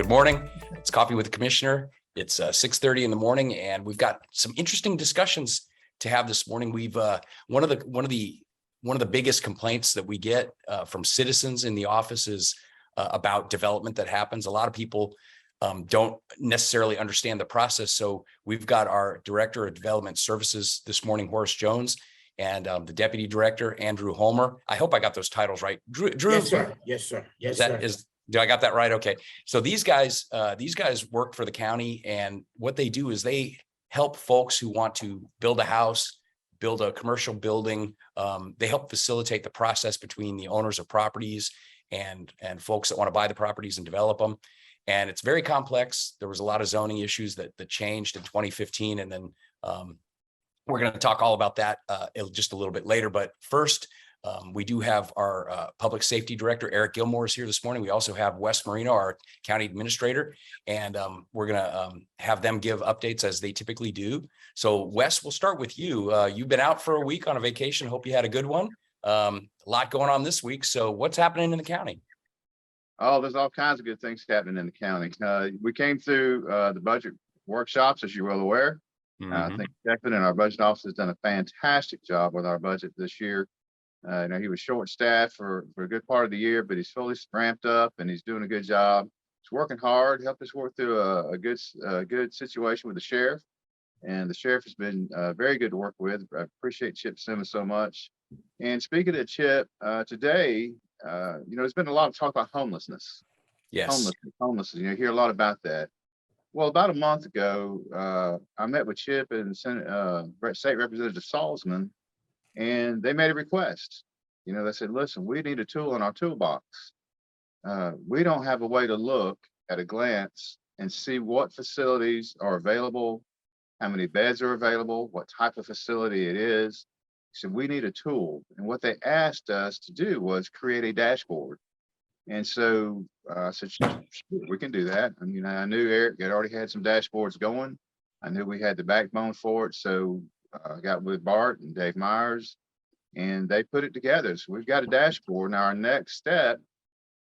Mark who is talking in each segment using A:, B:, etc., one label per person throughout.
A: Good morning. It's Coffee with the Commissioner. It's 6:30 in the morning, and we've got some interesting discussions to have this morning. We've one of the biggest complaints that we get from citizens in the office is about development that happens. A lot of people don't necessarily understand the process. So we've got our Director of Development Services this morning, Horace Jones, and the Deputy Director, Andrew Holmer. I hope I got those titles right. Drew.
B: Yes, sir. Yes, sir. Yes, sir.
A: Do I got that right? Okay. So these guys work for the county, and what they do is they help folks who want to build a house, build a commercial building. They help facilitate the process between the owners of properties and folks that want to buy the properties and develop them. And it's very complex. There was a lot of zoning issues that changed in 2015. And then we're going to talk all about that just a little bit later. But first, we do have our Public Safety Director, Eric Gilmore, is here this morning. We also have Wes Marino, our County Administrator, and we're going to have them give updates as they typically do. So Wes, we'll start with you. You've been out for a week on a vacation. Hope you had a good one. A lot going on this week. So what's happening in the county?
C: Oh, there's all kinds of good things happening in the county. We came through the budget workshops, as you're well aware. I think Declan in our budget office has done a fantastic job with our budget this year. He was short-staffed for a good part of the year, but he's fully ramped up and he's doing a good job. He's working hard, helped us work through a good situation with the sheriff, and the sheriff has been very good to work with. I appreciate Chip Simmons so much. And speaking of Chip, today, there's been a lot of talk about homelessness.
A: Yes.
C: Homelessness. You hear a lot about that. Well, about a month ago, I met with Chip and State Representative Salzman. And they made a request. They said, listen, we need a tool in our toolbox. We don't have a way to look at a glance and see what facilities are available, how many beds are available, what type of facility it is. So we need a tool. And what they asked us to do was create a dashboard. And so I said, sure, we can do that. I knew Eric had already had some dashboards going. I knew we had the backbone for it. So I got with Bart and Dave Myers, and they put it together. So we've got a dashboard. Now our next step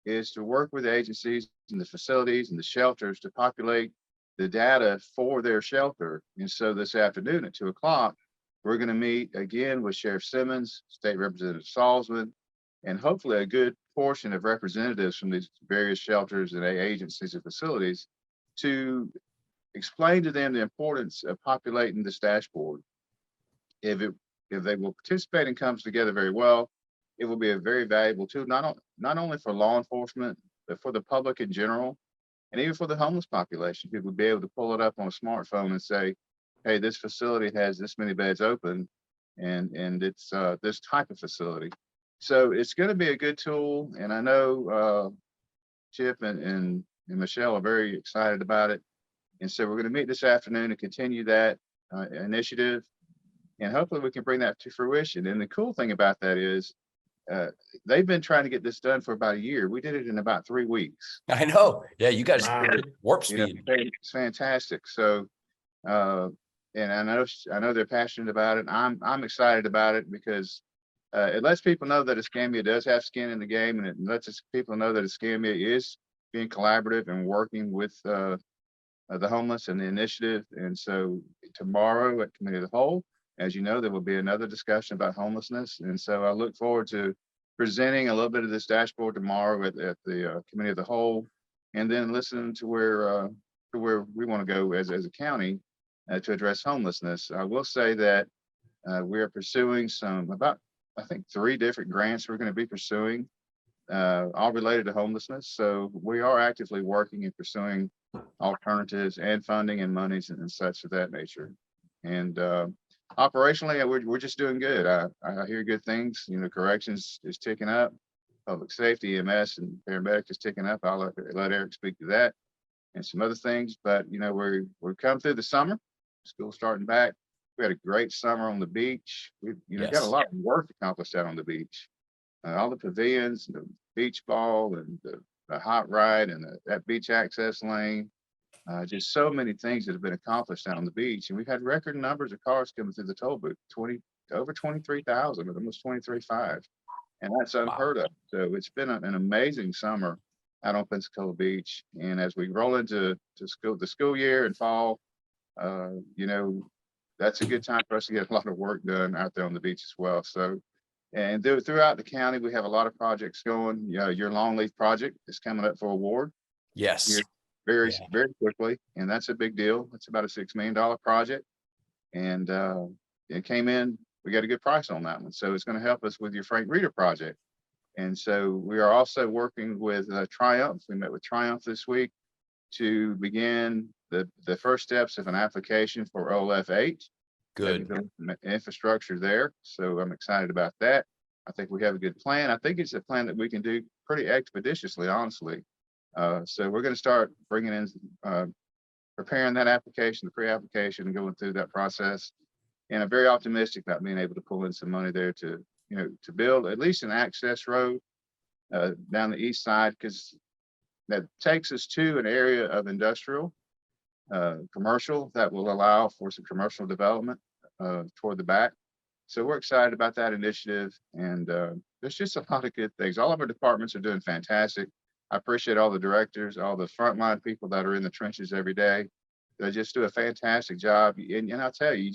C: is to work with the agencies and the facilities and the shelters to populate the data for their shelter. And so this afternoon at 2 o'clock, we're going to meet again with Sheriff Simmons, State Representative Salzman, and hopefully a good portion of representatives from these various shelters and agencies and facilities to explain to them the importance of populating this dashboard. If they will participate and comes together very well, it will be a very valuable tool, not only for law enforcement, but for the public in general, and even for the homeless population. People will be able to pull it up on a smartphone and say, hey, this facility has this many beds open, and it's this type of facility. So it's going to be a good tool, and I know Chip and Michelle are very excited about it. And so we're going to meet this afternoon and continue that initiative. And hopefully we can bring that to fruition. And the cool thing about that is they've been trying to get this done for about a year. We did it in about 3 weeks.
A: I know. Yeah, you guys warp speed.
C: It's fantastic. So, and I know they're passionate about it. I'm excited about it because it lets people know that Escambia does have skin in the game, and it lets people know that Escambia is being collaborative and working with the homeless and the initiative. And so tomorrow at Committee of the Whole, as you know, there will be another discussion about homelessness. And so I look forward to presenting a little bit of this dashboard tomorrow at the Committee of the Whole, and then listening to where we want to go as a county to address homelessness. I will say that we are pursuing I think 3 different grants we're going to be pursuing, all related to homelessness. So we are actively working and pursuing alternatives and funding and monies and such of that nature. And operationally, we're just doing good. I hear good things. Corrections is ticking up, public safety, EMS, and paramedic is ticking up. I'll let Eric speak to that and some other things. But we're come through the summer, school starting back. We had a great summer on the beach. We got a lot of work accomplished out on the beach. All the pavilions, the beach ball, and the hot ride, and that beach access lane. Just so many things that have been accomplished out on the beach. And we've had record numbers of cars coming through the toll booth, over 23,000, almost 23,500. And that's unheard of. So it's been an amazing summer out on Pensacola Beach. And as we roll into the school year and fall, you know, that's a good time for us to get a lot of work done out there on the beach as well. So, and throughout the county, we have a lot of projects going. Your Longleaf project is coming up for award
A: Yes.
C: here very,
A: Yeah.
C: very quickly. And that's a big deal. It's about a $6 million project. And it came in, we got a good price on that one. So it's going to help us with your Frank Reeder project. And so we are also working with Triumph. We met with Triumph this week to begin the first steps of an application for OLF 8.
A: Good.
C: Infrastructure there. So I'm excited about that. I think we have a good plan. I think it's a plan that we can do pretty expeditiously, honestly. So we're going to start bringing in, preparing that application, the pre-application, and going through that process. And I'm very optimistic about being able to pull in some money there to, you know, to build at least an access road down the east side, because that takes us to an area of industrial, commercial that will allow for some commercial development toward the back. So we're excited about that initiative, and there's just a lot of good things. All of our departments are doing fantastic. I appreciate all the directors, all the frontline people that are in the trenches every day. They just do a fantastic job. And I'll tell you,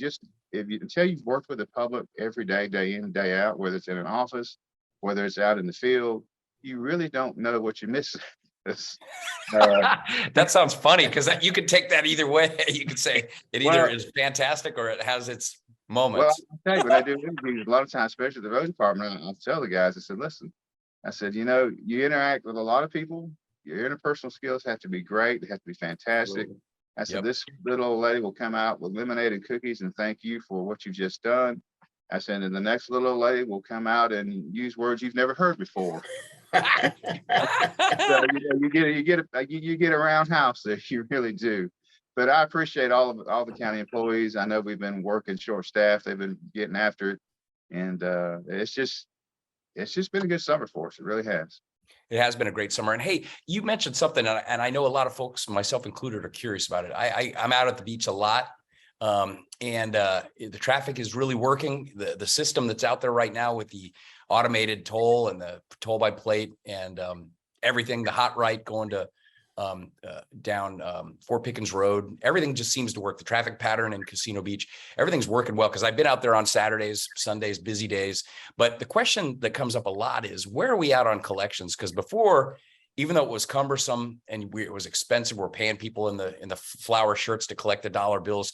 C: until you've worked with the public every day, day in, day out, whether it's in an office, whether it's out in the field, you really don't know what you're missing.
A: That sounds funny, because you could take that either way. You could say it either is fantastic or it has its moments.
C: Well, I'll tell you, when I do interviews, a lot of times, especially the road department, I'll tell the guys, I said, listen, I said, you know, you interact with a lot of people. Your interpersonal skills have to be great. They have to be fantastic. I said, this little old lady will come out with lemonade and cookies and thank you for what you've just done. I said, and the next little old lady will come out and use words you've never heard before. So, you get a roundhouse there. You really do. But I appreciate all the county employees. I know we've been working short staff. They've been getting after it, and it's just been a good summer for us. It really has.
A: It has been a great summer. And hey, you mentioned something, and I know a lot of folks, myself included, are curious about it. I'm out at the beach a lot. And the traffic is really working. The system that's out there right now with the automated toll and the toll by plate and everything, the hot right going to down Fort Pickens Road, everything just seems to work. The traffic pattern in Casino Beach, everything's working well, because I've been out there on Saturdays, Sundays, busy days. But the question that comes up a lot is, where are we at on collections? Because before, even though it was cumbersome and it was expensive, we're paying people in the flower shirts to collect the dollar bills.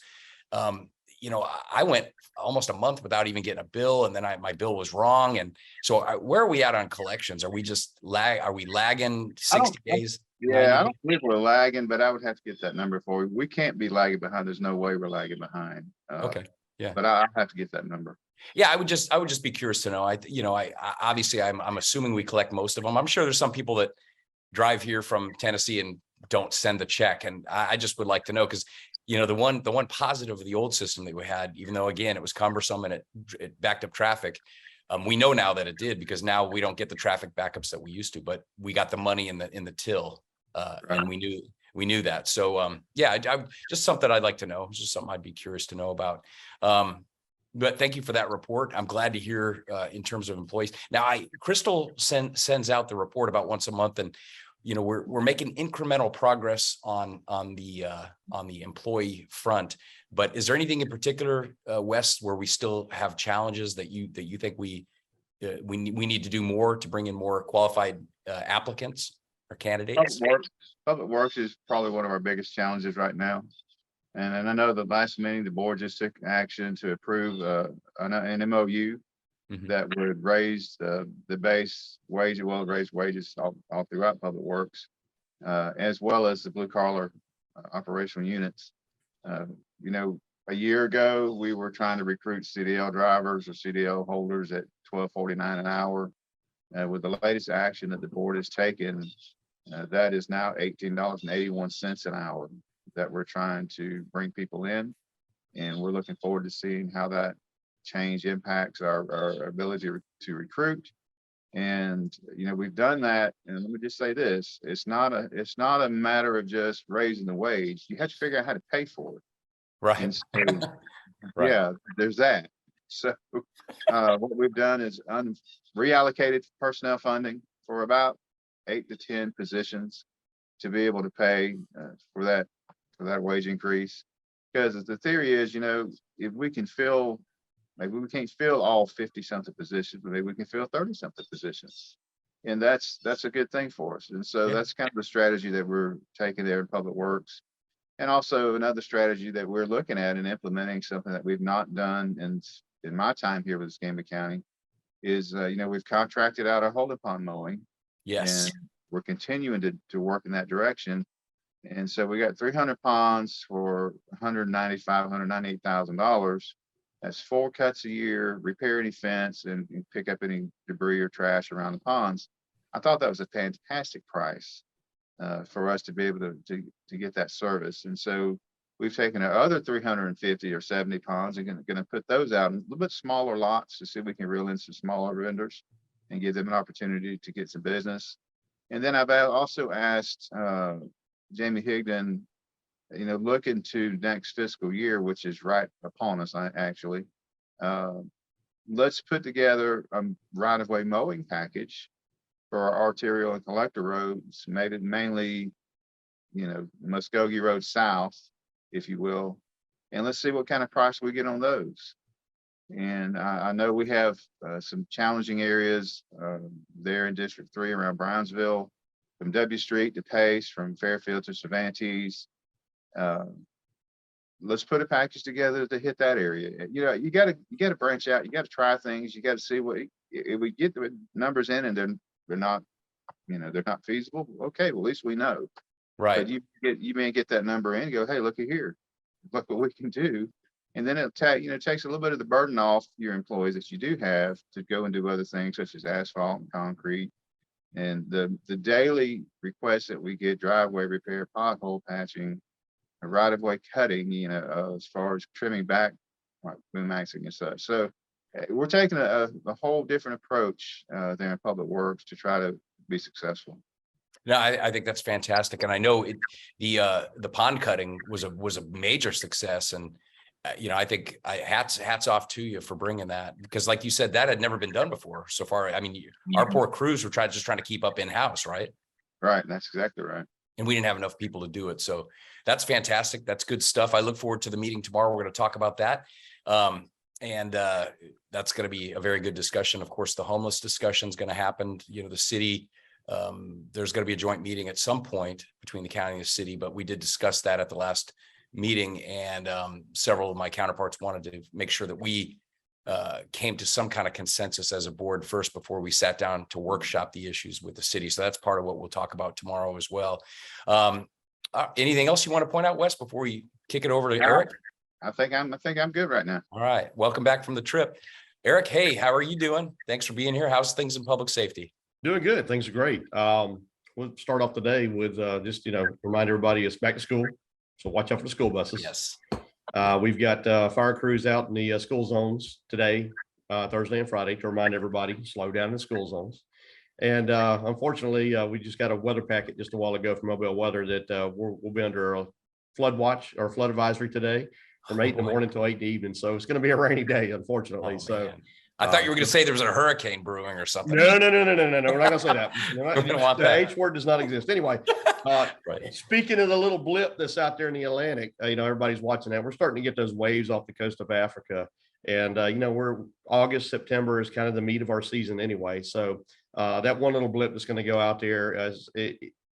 A: You know, I went almost a month without even getting a bill, and then my bill was wrong. And so where are we at on collections? Are we just are we lagging 60 days?
C: Yeah, I don't believe we're lagging, but I would have to get that number for you. We can't be lagging behind. There's no way we're lagging behind.
A: Okay. Yeah.
C: But I have to get that number.
A: Yeah, I would just be curious to know. I obviously I'm assuming we collect most of them. I'm sure there's some people that drive here from Tennessee and don't send the check. And I just would like to know, because you know, the one positive of the old system that we had, even though again it was cumbersome and it backed up traffic, we know now that it did, because now we don't get the traffic backups that we used to, but we got the money in the till, and we knew that. So yeah, I just something I'd like to know. It's just something I'd be curious to know about. But thank you for that report. I'm glad to hear in terms of employees. Now, Crystal sends out the report about once a month, and you know, we're making incremental progress on the employee front. But is there anything in particular, Wes, where we still have challenges that you think we need to do more to bring in more qualified applicants or candidates?
C: Public Works is probably one of our biggest challenges right now. And I know the last meeting, the board just took action to approve an MOU that would raise the base wage, well, raise wages all throughout Public Works, as well as the blue collar operational units. You know, a year ago, we were trying to recruit CDL drivers or CDL holders at $12.49 an hour. With the latest action that the board has taken, that is now $18.81 an hour that we're trying to bring people in. And we're looking forward to seeing how that change impacts our ability to recruit. And you know, we've done that. And let me just say this: it's not a matter of just raising the wage. You have to figure out how to pay for it.
A: Right.
C: And so,
A: Right.
C: yeah, there's that. So what we've done is reallocated personnel funding for about 8 to 10 positions to be able to pay for that wage increase. Because the theory is, if we can fill, maybe we can't fill all 50 something positions, but maybe we can fill 30 something positions. And that's a good thing for us. And so
A: Yeah.
C: that's kind of the strategy that we're taking there in Public Works. And also another strategy that we're looking at and implementing, something that we've not done in my time here with Escambia County, is we've contracted out our holding pond mowing,
A: Yes.
C: and we're continuing to work in that direction. And so we got 300 ponds for $198,000. That's 4 cuts a year, repair any fence and pick up any debris or trash around the ponds. I thought that was a fantastic price for us to be able to get that service. And so we've taken our other 350 or 70 ponds and going to put those out in a little bit smaller lots to see if we can reel in some smaller vendors and give them an opportunity to get some business. And then I've also asked Jamie Higdon, look into next fiscal year, which is right upon us, actually. Let's put together a right-of-way mowing package for our arterial and collector roads, made it mainly, Muskogee Road South, if you will. And let's see what kind of price we get on those. And I know we have some challenging areas there in District 3 around Brownsville, from W Street to Pace, from Fairfield to Cervantes. Let's put a package together to hit that area. You got to branch out. You got to try things. You got to see what, if we get the numbers in and they're not, they're not feasible. Okay, well, at least we know.
A: Right.
C: But you may get that number in and go, hey, look here, look what we can do. And then it takes a little bit of the burden off your employees that you do have to go and do other things such as asphalt and concrete. And the daily requests that we get, driveway repair, pothole patching, right-of-way cutting, as far as trimming back, like boom maxing and such. So we're taking a whole different approach there in Public Works to try to be successful.
A: No, I think that's fantastic. And I know the pond cutting was a major success. And, I think hats off to you for bringing that, because like you said, that had never been done before so far. I mean, our poor crews were just trying to keep up in-house, right?
C: Right. That's exactly right.
A: And we didn't have enough people to do it. So that's fantastic. That's good stuff. I look forward to the meeting tomorrow. We're going to talk about that. And that's going to be a very good discussion. Of course, the homeless discussion is going to happen. The city, there's going to be a joint meeting at some point between the county and the city, but we did discuss that at the last meeting. And several of my counterparts wanted to make sure that we came to some kind of consensus as a board first before we sat down to workshop the issues with the city. So that's part of what we'll talk about tomorrow as well. Anything else you want to point out, Wes, before we kick it over to Eric?
C: I think I'm good right now.
A: All right. Welcome back from the trip. Eric, hey, how are you doing? Thanks for being here. How's things in public safety?
D: Doing good. Things are great. We'll start off the day with just, remind everybody it's back to school. So watch out for the school buses.
A: Yes.
D: We've got fire crews out in the school zones today, Thursday and Friday, to remind everybody, slow down in the school zones. And unfortunately, we just got a weather packet just a while ago from Mobile Weather that we'll be under a flood watch or flood advisory today from 8 in the morning until 8 in the evening. So it's going to be a rainy day, unfortunately.
A: Man. I thought you were going to say there was a hurricane brewing or something.
D: No. We're not going to say that. The H word does not exist. Anyway,
A: Right.
D: Speaking of the little blip that's out there in the Atlantic, everybody's watching that. We're starting to get those waves off the coast of Africa. And, we're August, September is kind of the meat of our season anyway. So that one little blip that's going to go out there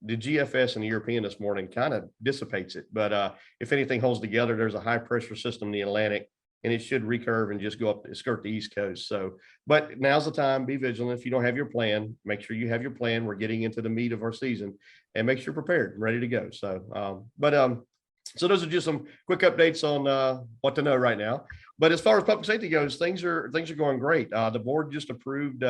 D: the GFS and the European this morning kind of dissipates it. But if anything holds together, there's a high pressure system in the Atlantic, and it should recurve and just go up, skirt the East Coast. So, but now's the time, be vigilant. If you don't have your plan, make sure you have your plan. We're getting into the meat of our season, and make sure you're prepared and ready to go. So, so those are just some quick updates on what to know right now. But as far as public safety goes, things are going great. The board just approved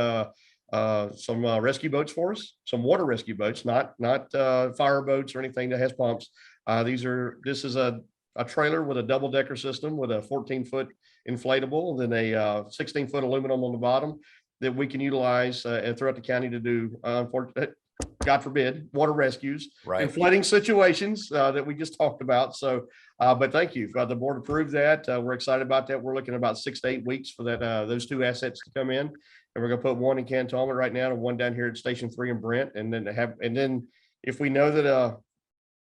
D: some rescue boats for us, some water rescue boats, not fire boats or anything that has pumps. This is a trailer with a double decker system with a 14-foot inflatable, and then a 16-foot aluminum on the bottom that we can utilize throughout the county to do, God forbid, water rescues in flooding situations that we just talked about. So, but thank you. The board approved that. We're excited about that. We're looking at about 6 to 8 weeks for that those two assets to come in. and we're gonna put one in Cantonment right now and one down here at Station 3 in Brent, and then if we know that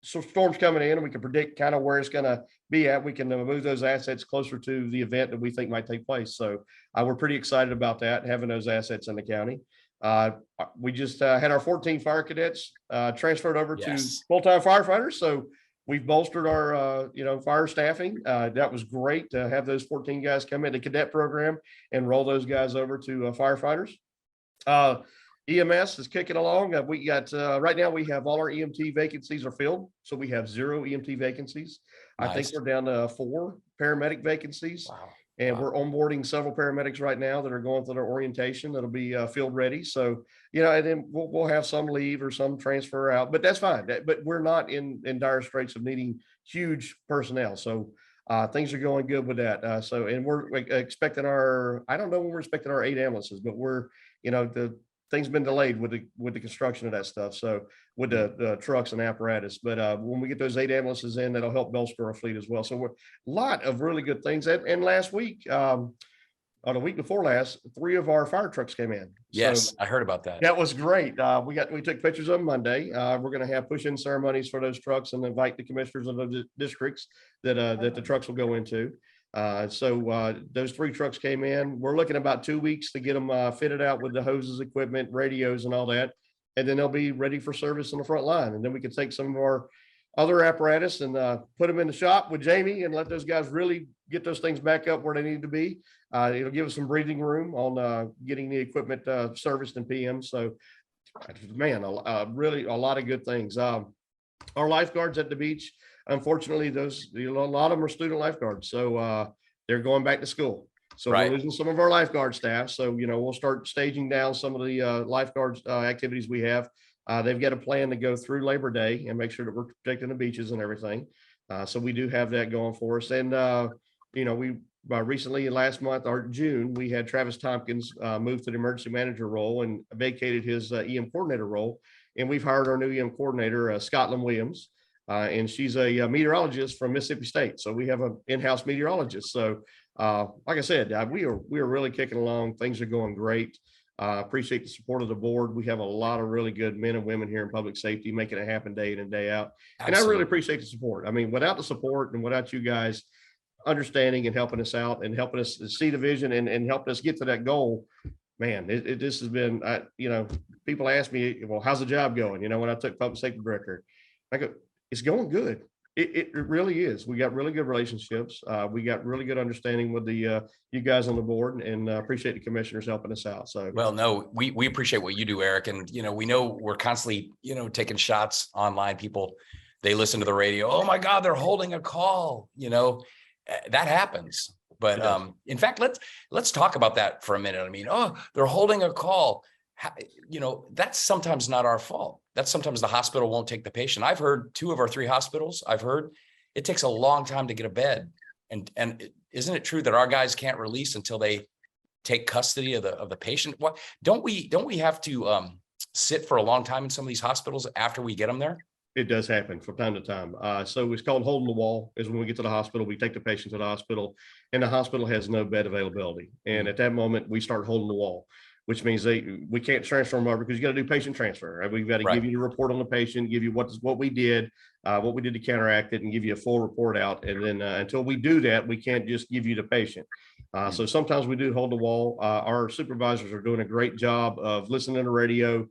D: so storms coming in and we can predict kind of where it's gonna be at, we can move those assets closer to the event that we think might take place. So we're pretty excited about that, having those assets in the county. We just had our 14 fire cadets transferred over to
A: Yes.
D: full-time firefighters. So we've bolstered our fire staffing. That was great to have those 14 guys come in the cadet program and roll those guys over to firefighters. EMS is kicking along. We got right now we have all our EMT vacancies are filled. So we have 0 EMT vacancies. I think
A: Nice.
D: we're down to 4 paramedic vacancies.
A: Wow.
D: And
A: Wow.
D: we're onboarding several paramedics right now that are going through their orientation. That'll be field ready. So, and then we'll have some leave or some transfer out, but that's fine. But we're not in dire straits of needing huge personnel. So things are going good with that. And we're expecting I don't know when we're expecting our 8 ambulances, but the thing's been delayed with the construction of that stuff. So with the trucks and apparatus, but when we get those 8 ambulances in, that'll help bolster our fleet as well. So we're a lot of really good things. And last week, or the week before last, 3 of our fire trucks came in.
A: Yes,
D: So
A: I heard about that.
D: that was great. We took pictures on Monday. We're going to have push-in ceremonies for those trucks and invite the commissioners of those districts that the trucks will go into. Those 3 trucks came in. We're looking about 2 weeks to get them fitted out with the hoses, equipment, radios, and all that. And then they'll be ready for service on the front line. And then we can take some of our other apparatus and put them in the shop with Jamie and let those guys really get those things back up where they need to be. It'll give us some breathing room on getting the equipment serviced and PM. So, man, really a lot of good things. Our lifeguards at the beach, unfortunately, a lot of them are student lifeguards. So they're going back to school. So
A: Right.
D: we're losing some of our lifeguard staff. So, we'll start staging down some of the lifeguards activities we have. They've got a plan to go through Labor Day and make sure that we're protecting the beaches and everything. So we do have that going for us. And, we recently last month or June, we had Travis Tompkins move to the emergency manager role and vacated his EM coordinator role. And we've hired our new EM coordinator, Scotland Williams. And she's a meteorologist from Mississippi State. So we have an in-house meteorologist. So like I said, we are really kicking along. Things are going great. Appreciate the support of the board. We have a lot of really good men and women here in public safety making it happen day in and day out. And I really
A: Absolutely.
D: appreciate the support. I mean, without the support and without you guys understanding and helping us out and helping us see the vision and helping us get to that goal, man, this has been, people ask me, well, how's the job going? When I took public safety director, I go, it's going good. It really is. We got really good relationships. We got really good understanding with the you guys on the board, and appreciate the commissioners helping us out. So,
A: Well, no, we appreciate what you do, Eric. And, we know we're constantly, taking shots online. People, they listen to the radio. Oh my God, they're holding a call, that happens. But
D: It does.
A: in fact, let's talk about that for a minute. I mean, oh, they're holding a call. That's sometimes not our fault. That's sometimes the hospital won't take the patient. I've heard 2 of our 3 hospitals, it takes a long time to get a bed. And isn't it true that our guys can't release until they take custody of the patient? What don't we have to sit for a long time in some of these hospitals after we get them there?
D: it does happen from time to time. So it's called holding the wall is when we get to the hospital, we take the patient to the hospital and the hospital has no bed availability. And at that moment, we start holding the wall, which means we can't transfer them over because you got to do patient transfer. Right? We've got to
A: Right.
D: give you the report on the patient, give you what we did to counteract it and give you a full report out. And then until we do that, we can't just give you the patient. So sometimes we do hold the wall. Our supervisors are doing a great job of listening to the radio.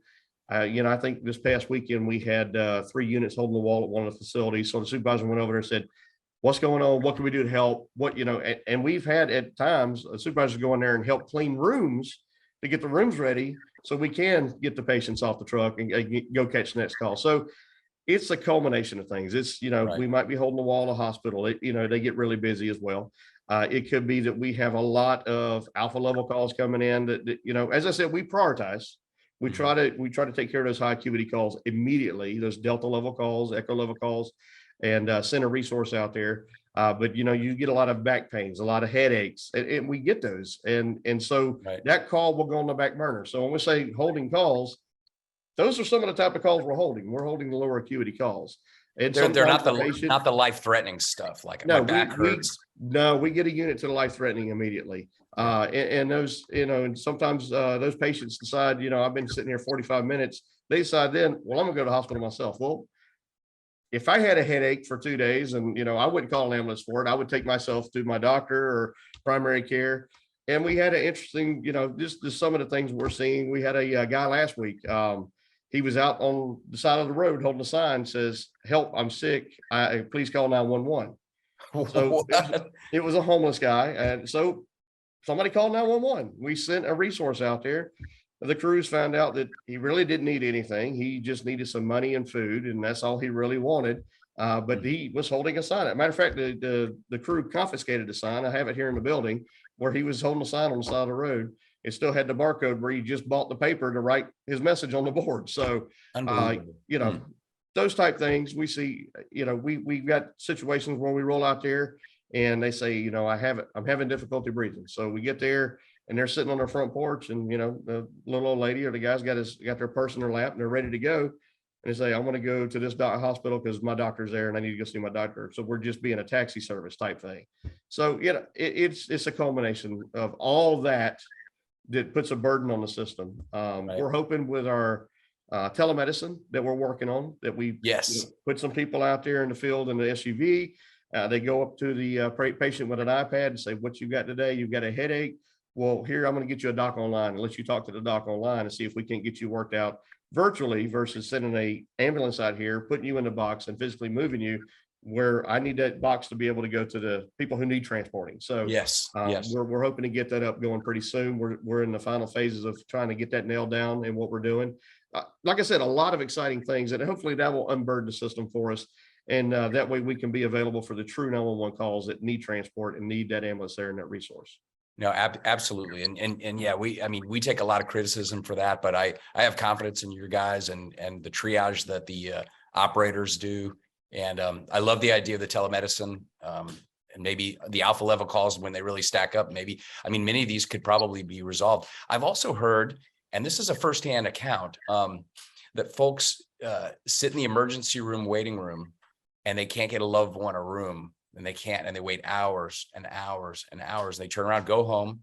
D: I think this past weekend we had 3 units holding the wall at one of the facilities. So the supervisor went over there and said, what's going on? What can we do to help? And we've had at times supervisors go in there and help clean rooms to get the rooms ready so we can get the patients off the truck and go catch the next call. So it's a culmination of things. It's,
A: Right.
D: we might be holding the wall in a hospital. They get really busy as well. It could be that we have a lot of alpha level calls coming in that as I said, we prioritize. We try to take care of those high acuity calls immediately, those Delta level calls, Echo level calls, and send a resource out there. But you get a lot of back pains, a lot of headaches, and we get those. And so
A: Right.
D: that call will go on the back burner. So when we say holding calls, those are some of the type of calls we're holding. We're holding the lower acuity calls. And
A: They're not
D: sometimes the patient-
A: not the life threatening stuff like
D: No,
A: my back hurts.
D: No, we get a unit to the life threatening immediately. And those, and sometimes those patients decide, I've been sitting here 45 minutes. They decide then, well, I'm gonna go to the hospital myself. Well, if I had a headache for 2 days and, I wouldn't call an ambulance for it, I would take myself to my doctor or primary care. And we had an interesting, just some of the things we're seeing. We had a guy last week. He was out on the side of the road holding a sign says, "Help, I'm sick. Please call 911." So it was a homeless guy. And so somebody called 911. We sent a resource out there. The crews found out that he really didn't need anything. He just needed some money and food, and that's all he really wanted. But he was holding a sign. As a matter of fact, the crew confiscated the sign. I have it here in the building where he was holding a sign on the side of the road. It still had the barcode where he just bought the paper to write his message on the board. So,
A: Unbelievable.
D: those type things we see, we've got situations where we roll out there and they say, I'm having difficulty breathing. So we get there and they're sitting on their front porch and, the little old lady or the guy's got their purse in their lap and they're ready to go. And they say, I want to go to this hospital because my doctor's there and I need to go see my doctor. So we're just being a taxi service type thing. So, it's a culmination of all that puts a burden on the system. We're hoping with our telemedicine that we're working on that we put some people out there in the field in the SUV. They go up to the patient with an iPad and say, what you got today? You've got a headache. Well, here, I'm going to get you a doc online and let you talk to the doc online and see if we can get you worked out virtually versus sending a ambulance out here, putting you in the box and physically moving you where I need that box to be able to go to the people who need transporting. So we're hoping to get that up going pretty soon. We're in the final phases of trying to get that nailed down and what we're doing. Like I said, a lot of exciting things and hopefully that will unburden the system for us. And that way we can be available for the true 911 calls that need transport and need that ambulance there and that resource.
A: No, absolutely. And yeah, we take a lot of criticism for that, but I have confidence in your guys and the triage that the operators do. And I love the idea of the telemedicine and maybe the alpha level calls when they really stack up. Many of these could probably be resolved. I've also heard, and this is a firsthand account, that folks sit in the emergency room waiting room and they can't get a loved one a room. And they wait hours and hours and hours. They turn around, go home,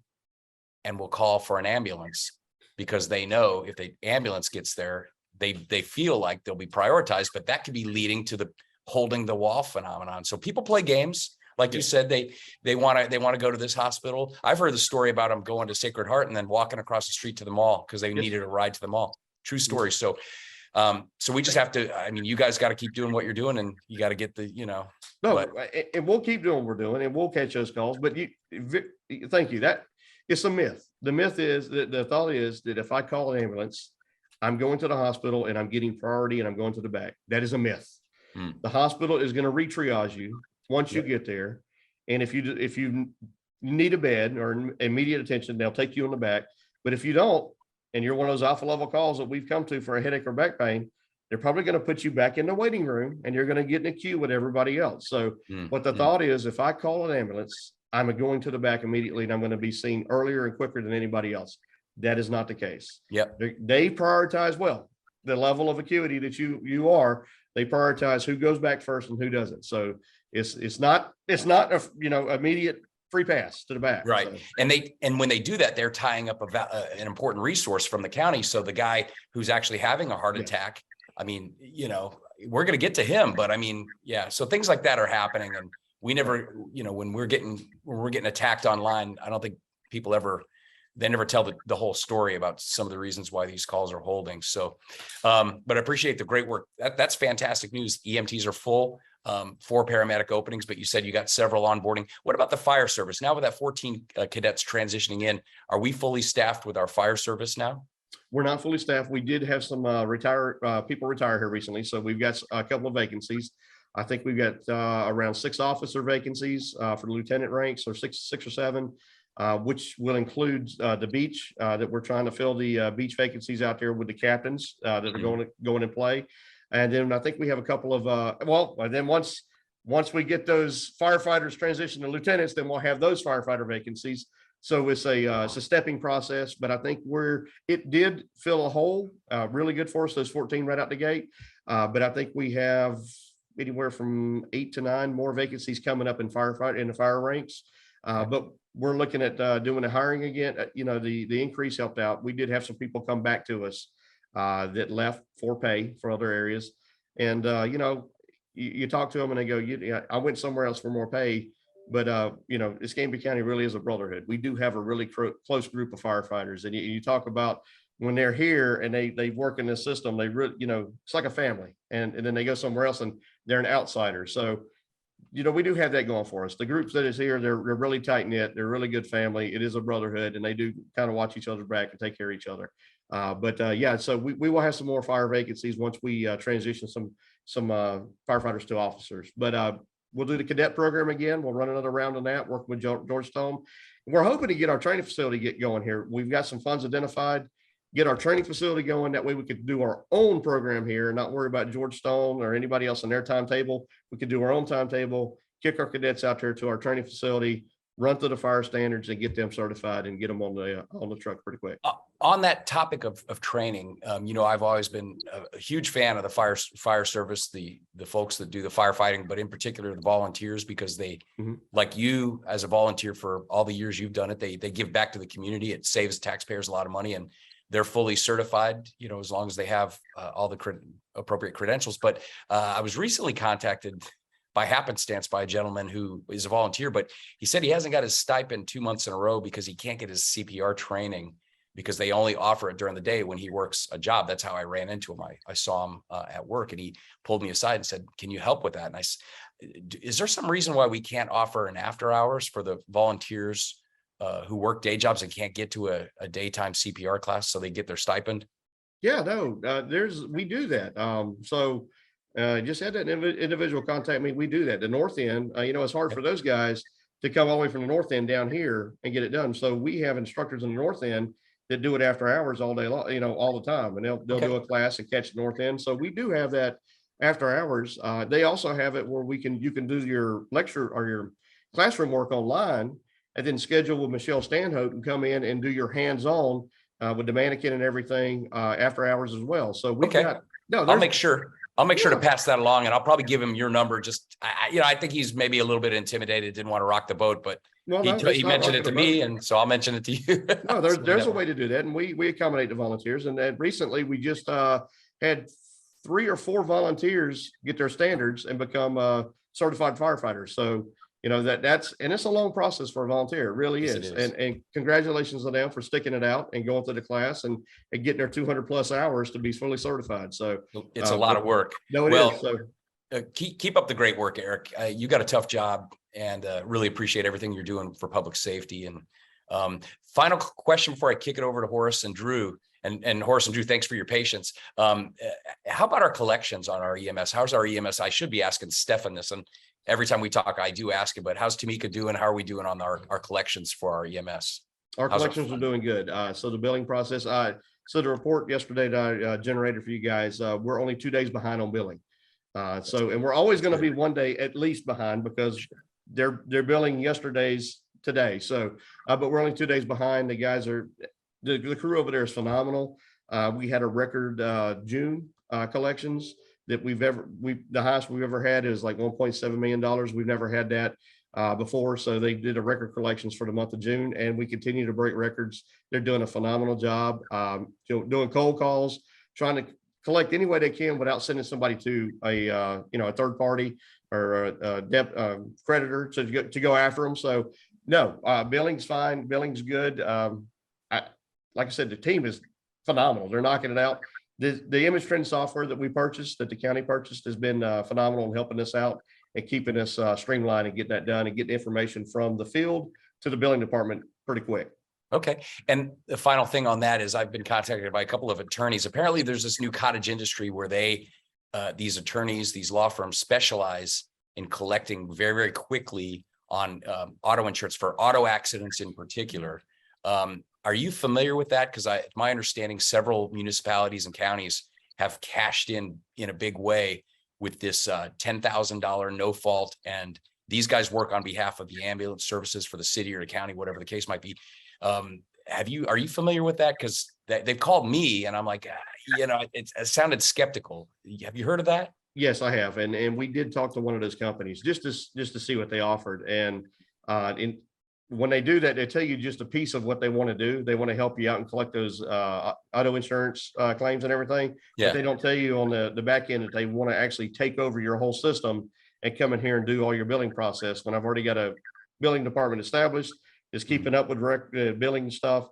A: and will call for an ambulance because they know if the ambulance gets there, they feel like they'll be prioritized, but that could be leading to the holding the wall phenomenon. So people play games. Like you said, they want to go to this hospital. I've heard the story about them going to Sacred Heart and then walking across the street to the mall because they needed a ride to the mall. True story. So we just have to, you guys got to keep doing what you're doing and you got to get the,
D: and we'll keep doing what we're doing and we'll catch those calls. But thank you. That it's a myth. The myth is that the thought is that if I call an ambulance, I'm going to the hospital and I'm getting priority and I'm going to the back. That is a myth. The hospital is going to re-triage you once you get there. And if you need a bed or immediate attention, they'll take you in the back. But if you don't, and you're one of those alpha level calls that we've come to for a headache or back pain, they're probably going to put you back in the waiting room and you're going to get in a queue with everybody else. So what the thought is, if I call an ambulance, I'm going to the back immediately and I'm going to be seen earlier and quicker than anybody else. That is not the case. They prioritize the level of acuity that you are. They prioritize who goes back first and who doesn't. So it's not immediate free pass to the back.
A: Right.
D: So.
A: And when they do that, they're tying up an important resource from the county. So the guy who's actually having a heart attack, we're going to get to him, but so things like that are happening. And we never, when we're getting attacked online, I don't think people they never tell the whole story about some of the reasons why these calls are holding. So, but I appreciate the great work. That's fantastic news. EMTs are full. 4 paramedic openings, but you said you got several onboarding. What about the fire service? Now with that 14 cadets transitioning in, are we fully staffed with our fire service now?
D: We're not fully staffed. We did have some people retire here recently. So we've got a couple of vacancies. I think we've got around 6 officer vacancies for the lieutenant ranks, or six or 7, which will include the beach that we're trying to fill the beach vacancies out there with the captains that are going in play. And then I think we have a couple of, and then once we get those firefighters transition to lieutenants, then we'll have those firefighter vacancies. So it's a stepping process, but I think it did fill a hole really good for us, those 14 right out the gate. But I think we have anywhere from 8 to 9 more vacancies coming up in firefight in the fire ranks. But we're looking at doing the hiring again. The increase helped out. We did have some people come back to us that left for pay for other areas. And, you talk to them and they go, I went somewhere else for more pay. But, Escambia County really is a brotherhood. We do have a really close group of firefighters. And you talk about when they're here and they work in this system, they really, it's like a family. And then they go somewhere else and they're an outsider. So, we do have that going for us. The groups that is here, they're really tight knit. They're a really good family. It is a brotherhood, and they do kind of watch each other's back and take care of each other. So we will have some more fire vacancies once we transition some firefighters to officers. But we'll do the cadet program again. We'll run another round on that, working with Georgetown. We're hoping to get our training facility get going here. We've got some funds identified. Get our training facility going. That way we could do our own program here and not worry about Georgetown or anybody else on their timetable. We could do our own timetable, kick our cadets out there to our training facility, run through the fire standards and get them certified and get them on the truck pretty quick.
A: On that topic of training, I've always been a huge fan of the fire service, the folks that do the firefighting, but in particular the volunteers, because they, like you as a volunteer for all the years you've done it, they give back to the community. It saves taxpayers a lot of money, and they're fully certified, as long as they have all the appropriate credentials. But I was recently contacted by happenstance by a gentleman who is a volunteer, but he said he hasn't got his stipend 2 months in a row because he can't get his CPR training because they only offer it during the day when he works a job. That's how I ran into him. I saw him at work, and he pulled me aside and said, "Can you help with that?" And is there some reason why we can't offer an after hours for the volunteers who work day jobs and can't get to a daytime CPR class so they get their stipend?
D: Yeah, no, we do that. Just had that individual contact me. We do that. The north end, it's hard for those guys to come all the way from the north end down here and get it done. So we have instructors in the north end that do it after hours all day long, all the time, and they'll do a class and catch the north end. So we do have that after hours. They also have it where you can do your lecture or your classroom work online, and then schedule with Michelle Stanhope and come in and do your hands-on with the mannequin and everything after hours as well. So we
A: I'll make sure to pass that along, and I'll probably give him your number. Just, I think he's maybe a little bit intimidated, didn't want to rock the boat, but he mentioned it to me, and so I'll mention it to you.
D: No, there's a way to do that, and we accommodate the volunteers. And then recently we just had 3 or 4 volunteers get their standards and become certified firefighters. So it's a long process for a volunteer. It really is. And congratulations to them for sticking it out and going through the class and getting their 200+ hours to be fully certified. So
A: it's a lot of work.
D: No, it is. So
A: keep up the great work, Eric. You got a tough job, and really appreciate everything you're doing for public safety. And final question before I kick it over to Horace and Drew. And Horace and Drew, thanks for your patience. How about our collections on our EMS? How's our EMS? I should be asking Stefan this, and every time we talk, I do ask him, but how's Tamika doing? How are we doing on our collections for our EMS?
D: Our collections are doing good. So the billing process, so the report yesterday that I generated for you guys, we're only 2 days behind on billing. And we're always going to be 1 day at least behind because they're billing yesterday's today. So, but we're only 2 days behind. The guys the crew over there is phenomenal. We had a record June collections that the highest we've ever had is like $1.7 million. We've never had that before. So they did a record collections for the month of June, and we continue to break records. They're doing a phenomenal job, doing cold calls, trying to collect any way they can without sending somebody to a third party or a creditor to go after them. So no, billing's fine. Billing's good. Like I said, the team is phenomenal. They're knocking it out. The image trend software that we purchased, that the county purchased, has been phenomenal in helping us out and keeping us streamlined and getting that done and getting information from the field to the billing department pretty quick.
A: Okay. And the final thing on that is I've been contacted by a couple of attorneys. Apparently there's this new cottage industry where these attorneys, these law firms specialize in collecting very, very quickly on auto insurance for auto accidents in particular. Are you familiar with that? Because my understanding, several municipalities and counties have cashed in a big way with this $10,000 no fault. And these guys work on behalf of the ambulance services for the city or the county, whatever the case might be. Are you familiar with that? Because they've called me and I'm like, it sounded skeptical. Have you heard of that?
D: Yes, I have. And we did talk to one of those companies just to see what they offered. And when they do that, they tell you just a piece of what they want to do. They want to help you out and collect those auto insurance claims and everything.
A: Yeah.
D: But they don't tell you on the back end that they want to actually take over your whole system and come in here and do all your billing process. When I've already got a billing department established, is keeping up with billing stuff.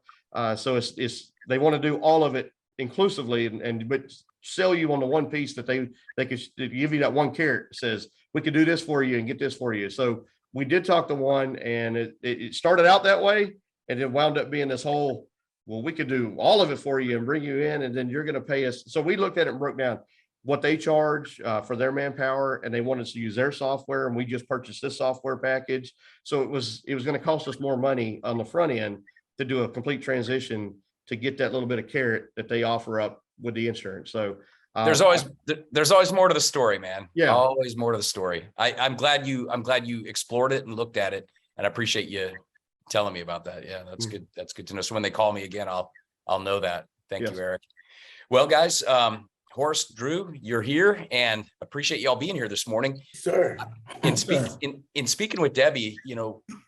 D: So it's they want to do all of it inclusively and but sell you on the one piece that they could give you that one carrot that says we could do this for you and get this for you. So we did talk to one, and it started out that way, and it wound up being this whole, well, we could do all of it for you and bring you in, and then you're going to pay us. So we looked at it and broke down what they charge for their manpower, and they wanted us to use their software, and we just purchased this software package. So it was going to cost us more money on the front end to do a complete transition to get that little bit of carrot that they offer up with the insurance. So
A: there's always more to the story, man.
D: Yeah.
A: Always more to the story. I'm glad you explored it and looked at it, and I appreciate you telling me about that. Yeah, that's good. That's good to know. So when they call me again, I'll know that. Thank you, Eric. Well, guys, Horace, Drew, you're here, and appreciate y'all being here this morning.
B: Sir.
A: In speaking with Debbie,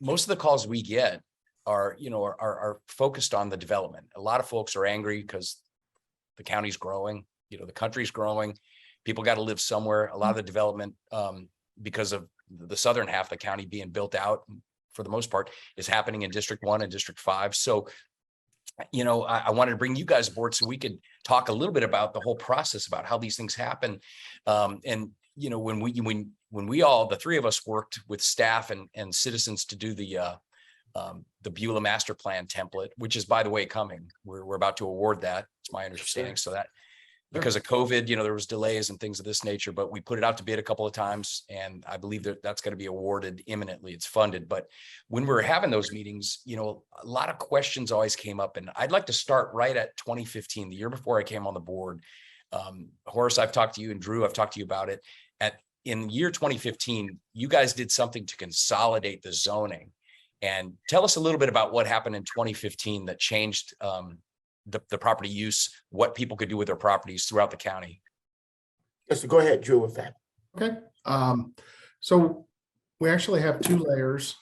A: most of the calls we get are focused on the development. A lot of folks are angry because the county's growing, the country's growing. People got to live somewhere. A lot of the development, because of the southern half of the county being built out, for the most part, is happening in District 1 and District 5. So, I wanted to bring you guys aboard so we could talk a little bit about the whole process, about how these things happen. And when we all, the three of us, worked with staff and citizens to do the Beulah Master Plan template, which is, by the way, coming. We're about to award that. It's my understanding. So that, because of COVID, there was delays and things of this nature, but we put it out to bid a couple of times, and I believe that's going to be awarded imminently. It's funded. But when we were having those meetings, a lot of questions always came up, and I'd like to start right at 2015, the year before I came on the board. Horace, I've talked to you, and Drew, I've talked to you about it. In year 2015, you guys did something to consolidate the zoning. And tell us a little bit about what happened in 2015 that changed the property use, what people could do with their properties throughout the county.
B: Yes, go ahead, Drew, with that.
E: Okay. So we actually have two layers,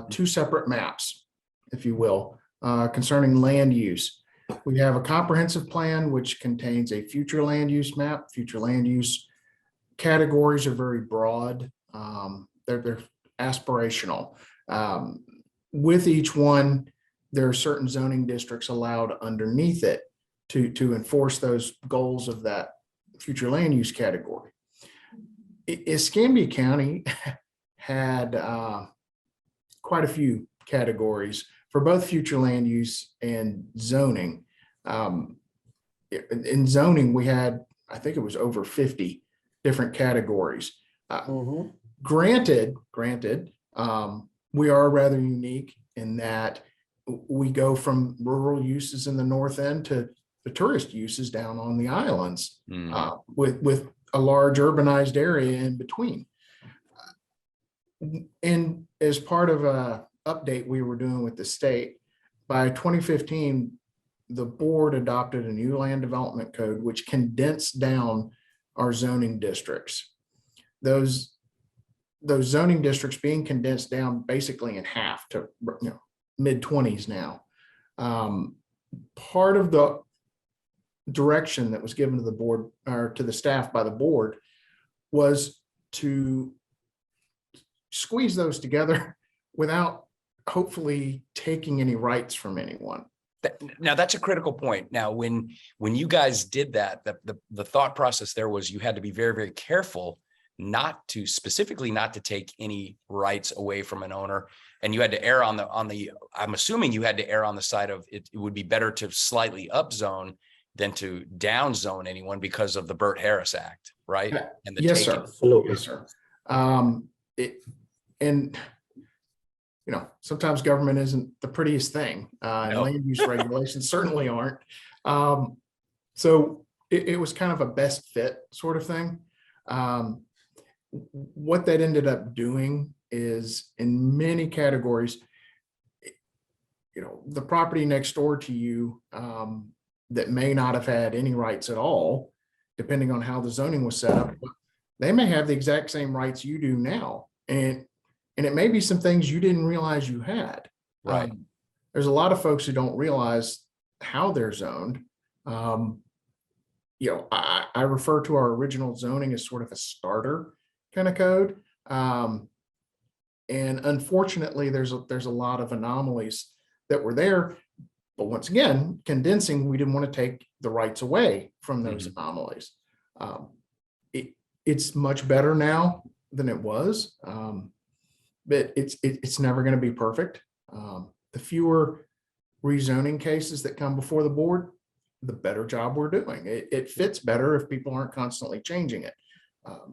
E: two separate maps, if you will, concerning land use. We have a comprehensive plan, which contains a future land use map. Future land use categories are very broad. They're aspirational. With each one, there are certain zoning districts allowed underneath it to enforce those goals of that future land use category. Escambia County had quite a few categories for both future land use and zoning. In zoning, we had, I think it was over 50 different categories. Granted, we are rather unique in that we go from rural uses in the north end to the tourist uses down on the islands, with a large urbanized area in between. And as part of a update we were doing with the state, by 2015, the board adopted a new land development code, which condensed down our zoning districts. Those zoning districts being condensed down basically in half to mid-20s now. Part of the direction that was given to the board, or to the staff by the board, was to squeeze those together without hopefully taking any rights from anyone.
A: Now that's a critical point. Now, when you guys did that, the thought process there was you had to be very, very careful not to take any rights away from an owner. And you had to err on the, I'm assuming you had to err on the side of it would be better to slightly up zone than to down zone anyone because of the Burt Harris Act, right? And the
E: Yes, sir.
B: Absolutely.
E: Yes, sir. And sometimes government isn't the prettiest thing. And land use regulations certainly aren't. So it was kind of a best fit sort of thing. What that ended up doing is, in many categories, the property next door to you that may not have had any rights at all, depending on how the zoning was set up, they may have the exact same rights you do now. And it may be some things you didn't realize you had.
A: Right.
E: There's a lot of folks who don't realize how they're zoned. I refer to our original zoning as sort of a starter kind of code. And unfortunately, there's a lot of anomalies that were there. But once again, condensing, we didn't want to take the rights away from those anomalies. It's much better now than it was, but it's never going to be perfect. The fewer rezoning cases that come before the board, the better job we're doing. It fits better if people aren't constantly changing it.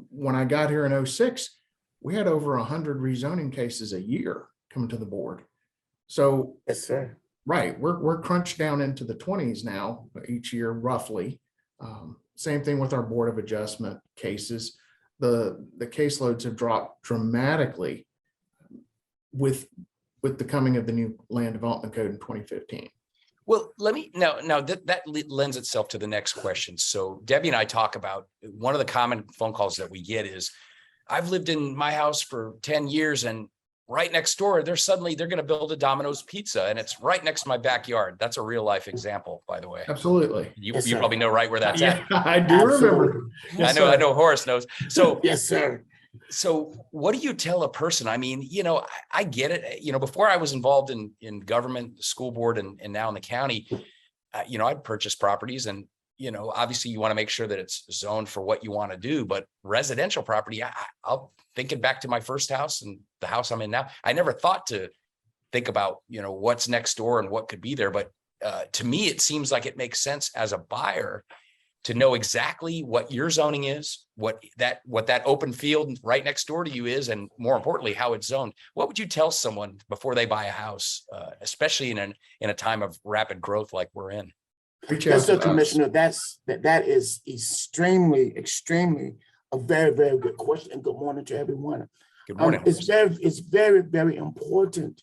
E: When I got here in 2006, we had over 100 rezoning cases a year coming to the board. So,
B: Yes, sir.
E: right, we're crunched down into the 20s now each year, roughly. Same thing with our Board of Adjustment cases. The caseloads have dropped dramatically with the coming of the new Land Development Code in 2015.
A: Well, let me now that lends itself to the next question. So Debbie and I talk about one of the common phone calls that we get is, I've lived in my house for 10 years and right next door, they're going to build a Domino's Pizza and it's right next to my backyard. That's a real life example, by the way.
E: Absolutely.
A: You
B: Yes, sir.
A: probably know right where that's
E: Yeah,
A: at.
E: I do remember.
B: Absolutely.
E: Yes,
A: I
E: sir.
A: know Horace knows. So
B: Yes, sir.
A: So what do you tell a person? I mean, I get it. Before I was involved in government, the school board, and now in the county, I'd purchase properties and, obviously you want to make sure that it's zoned for what you want to do, but residential property, I'll thinking back to my first house and the house I'm in now, I never thought to think about, what's next door and what could be there. But to me, it seems like it makes sense as a buyer to know exactly what your zoning is, what that open field right next door to you is, and more importantly, how it's zoned. What would you tell someone before they buy a house, especially in a time of rapid growth like we're in?
E: Reach out
B: Yes, sir,
E: to us.
B: Commissioner, that is extremely a very, very good question, and good morning to everyone.
A: Good morning.
B: It's very, very important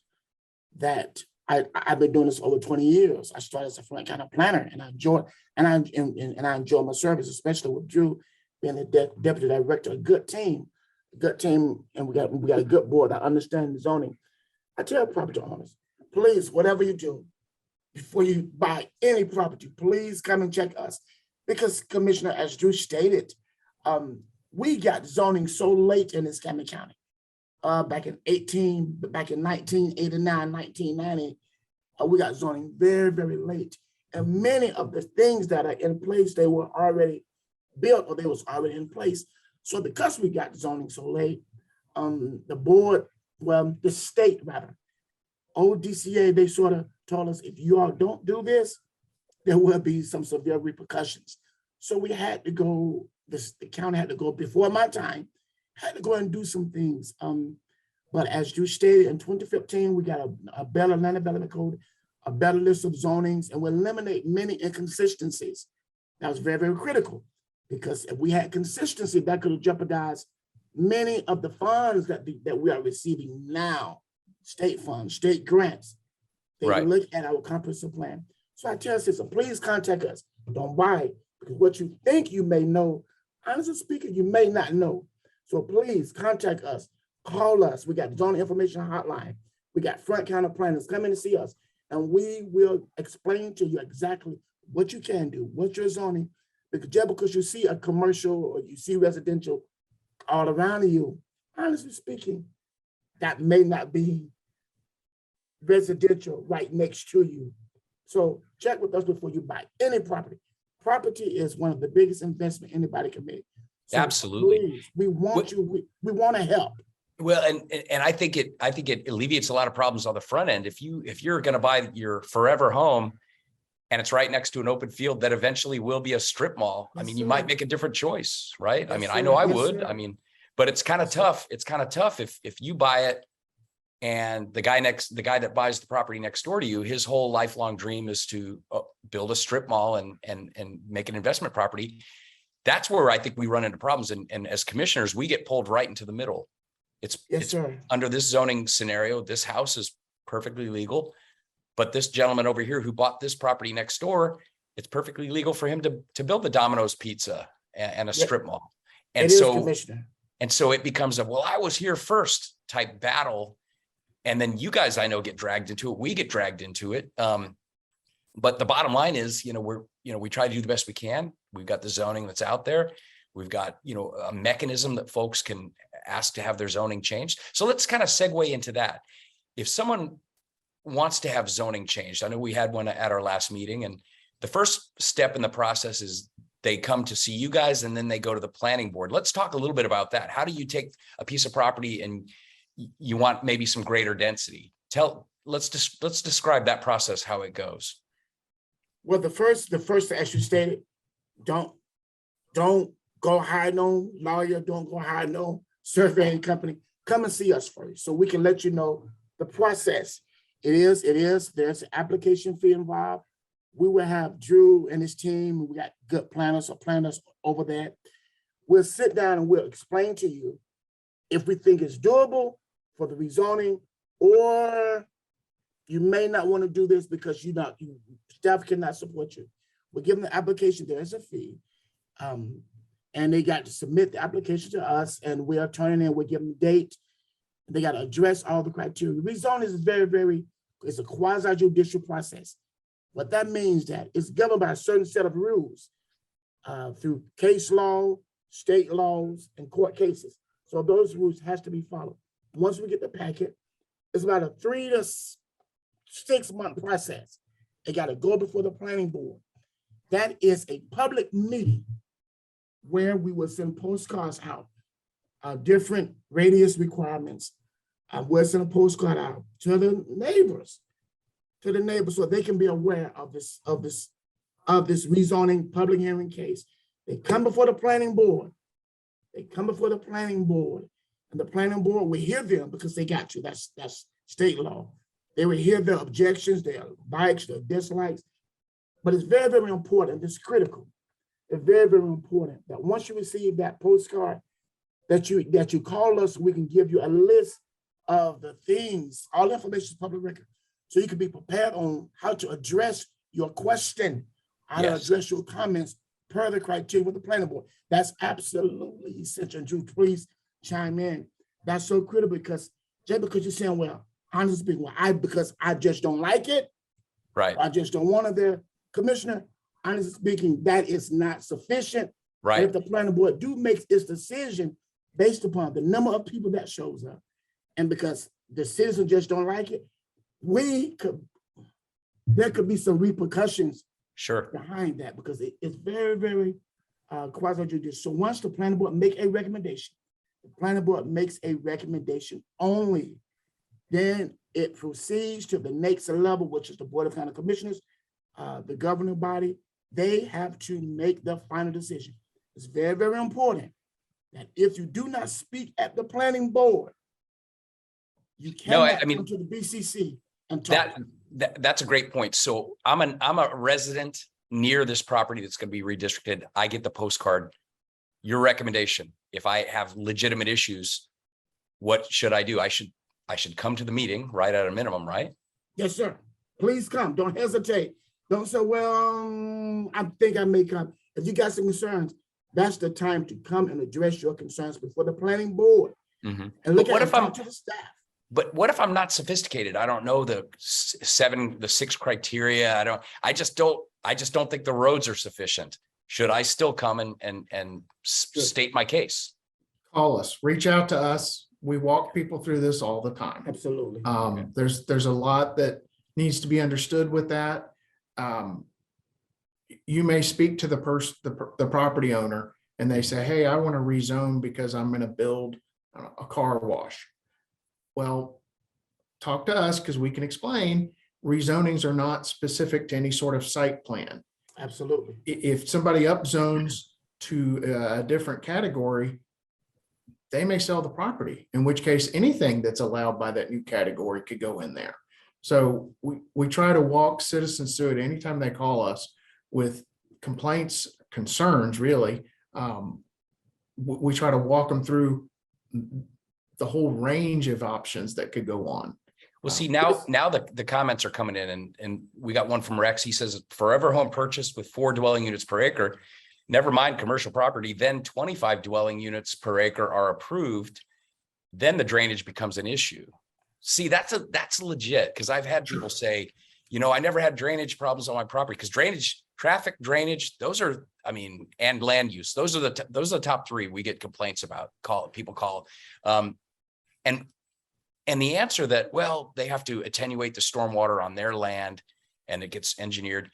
B: that I've been doing this over 20 years. I started as a Flint County planner, and I enjoy my service, especially with Drew being the deputy director. A good team, and we got a good board. I understand the zoning. I tell property owners, please, whatever you do, before you buy any property, please come and check us, because Commissioner, as Drew stated, we got zoning so late in this County. Back in 1989, 1990, we got zoning very, very late. And many of the things that are in place, they were already built or they was already in place. So because we got zoning so late, the state rather, ODCA, they sort of told us, if you all don't do this, there will be some severe repercussions. So we had to go, the county had to go before my time, had to go and do some things. But as you stated, in 2015, we got a better land development code, a better list of zonings, and we eliminate many inconsistencies. That was very, very critical, because if we had consistency, that could have jeopardized many of the funds that we are receiving now, state funds, state grants. They
A: Right.
B: look at our comprehensive plan. So I tell citizens, please contact us. Don't buy it, because what you think you may know, honestly speaking, you may not know. So please contact us, call us. We got zoning information hotline. We got Front County planners coming to see us, and we will explain to you exactly what you can do, what your zoning, because just because you see a commercial or you see residential all around you, honestly speaking, that may not be residential right next to you. So check with us before you buy any property. Property is one of the biggest investment anybody can make. So
A: Absolutely.
B: please, we want you, we want to help.
A: Well, and I think it alleviates a lot of problems on the front end. If you're going to buy your forever home and it's right next to an open field that eventually will be a strip mall, I
B: Yes,
A: mean, you
B: sir.
A: might make a different choice, right? I
B: Yes,
A: mean, I
B: sir.
A: know I
B: Yes,
A: would.
B: sir.
A: I mean, but it's kind of
B: Yes, sir.
A: tough. It's kind of tough if you buy it and the guy that buys the property next door to you, his whole lifelong dream is to build a strip mall and make an investment property. That's where I think we run into problems. And as commissioners, we get pulled right into the middle.
B: Yes,
A: It's
B: sir.
A: under this zoning scenario, this house is perfectly legal. But this gentleman over here who bought this property next door, it's perfectly legal for him to build the Domino's Pizza and a
B: Yeah.
A: strip mall. And
B: It is,
A: so,
B: Commissioner.
A: and so it becomes a, well, I was here first type battle. And then you guys, I know, get dragged into it. We get dragged into it. But the bottom line is, we try to do the best we can. We've got the zoning that's out there. We've got, a mechanism that folks can ask to have their zoning changed. So let's kind of segue into that. If someone wants to have zoning changed, I know we had one at our last meeting, and the first step in the process is they come to see you guys and then they go to the planning board. Let's talk a little bit about that. How do you take a piece of property and you want maybe some greater density? Let's describe that process, how it goes.
B: Well, the first, as you stated, don't go hire no lawyer, don't go hire no surveying company. Come and see us first, so we can let you know the process. It is, there's an application fee involved. We will have Drew and his team, we got good planners over there. We'll sit down and we'll explain to you if we think it's doable for the rezoning, or you may not want to do this because staff cannot support you. We're giving the application, there's a fee. And they got to submit the application to us, and we are turning in, we're giving them a date. They got to address all the criteria. Rezoning is it's a quasi judicial process. What that means that it's governed by a certain set of rules through case law, state laws, and court cases. So those rules has to be followed. Once we get the packet, it's about a 3 to 6 month process. It got to go before the planning board. That is a public meeting where we will send postcards out, different radius requirements. We'll send a postcard out to the neighbors, so they can be aware of this rezoning public hearing case. They come before the planning board. And the planning board will hear them because they got you. That's state law. They will hear their objections, their likes, their dislikes. But it's very, very important. It's critical. It's very, very important that once you receive that postcard, that you call us, we can give you a list of the things, all the information is public record. So you can be prepared on how to address your question, how to address your comments per the criteria with the planning board. That's absolutely essential. Drew, please chime in. That's so critical because just because you're saying, well, honestly speaking, because I just don't like it,
A: Right.
B: I just don't want it there. Commissioner, honestly speaking, that is not sufficient.
A: Right.
B: If the planning board do make its decision based upon the number of people that shows up, and because the citizens just don't like it, there could be some repercussions
A: Sure.
B: behind that because it's very, very quasi judicial. So once the planning board make a recommendation, the planning board makes a recommendation only, then it proceeds to the next level, which is the Board of County Commissioners, the governing body. They have to make the final decision. It's very, very important that if you do not speak at the planning board, you cannot come to the BCC and talk.
A: That's a great point. So I'm a resident near this property that's going to be redistricted. I get the postcard. Your recommendation, if I have legitimate issues, what should I do? I should come to the meeting, right, at a minimum, right?
B: Yes, sir. Please come. Don't hesitate. Don't say, well, I think I may come. If you got some concerns, that's the time to come and address your concerns before the planning board.
A: Mm-hmm.
B: And look
A: But
B: at talk to the staff.
A: But what if I'm not sophisticated? I don't know the 6 criteria. I just don't think the roads are sufficient. Should I still come and state my case?
E: Call us, reach out to us. We walk people through this all the time.
B: Absolutely.
E: There's a lot that needs to be understood with that. You may speak to the property owner and they say, hey, I want to rezone because I'm going to build a car wash. Well, talk to us because we can explain rezonings are not specific to any sort of site plan.
B: Absolutely.
E: If somebody upzones to a different category, they may sell the property, in which case anything that's allowed by that new category could go in there. So we try to walk citizens through it anytime they call us with complaints, concerns, really. We try to walk them through the whole range of options that could go on.
A: Well, see, now the comments are coming in and we got one from Rex. He says forever home purchase with 4 dwelling units per acre never mind commercial property, then 25 dwelling units per acre are approved, then the drainage becomes an issue. See, that's legit, because I've had people say, I never had drainage problems on my property, because drainage, traffic drainage, those are, and land use, those are the top three we get complaints about, people call. And the answer that, well, they have to attenuate the stormwater on their land and it gets engineered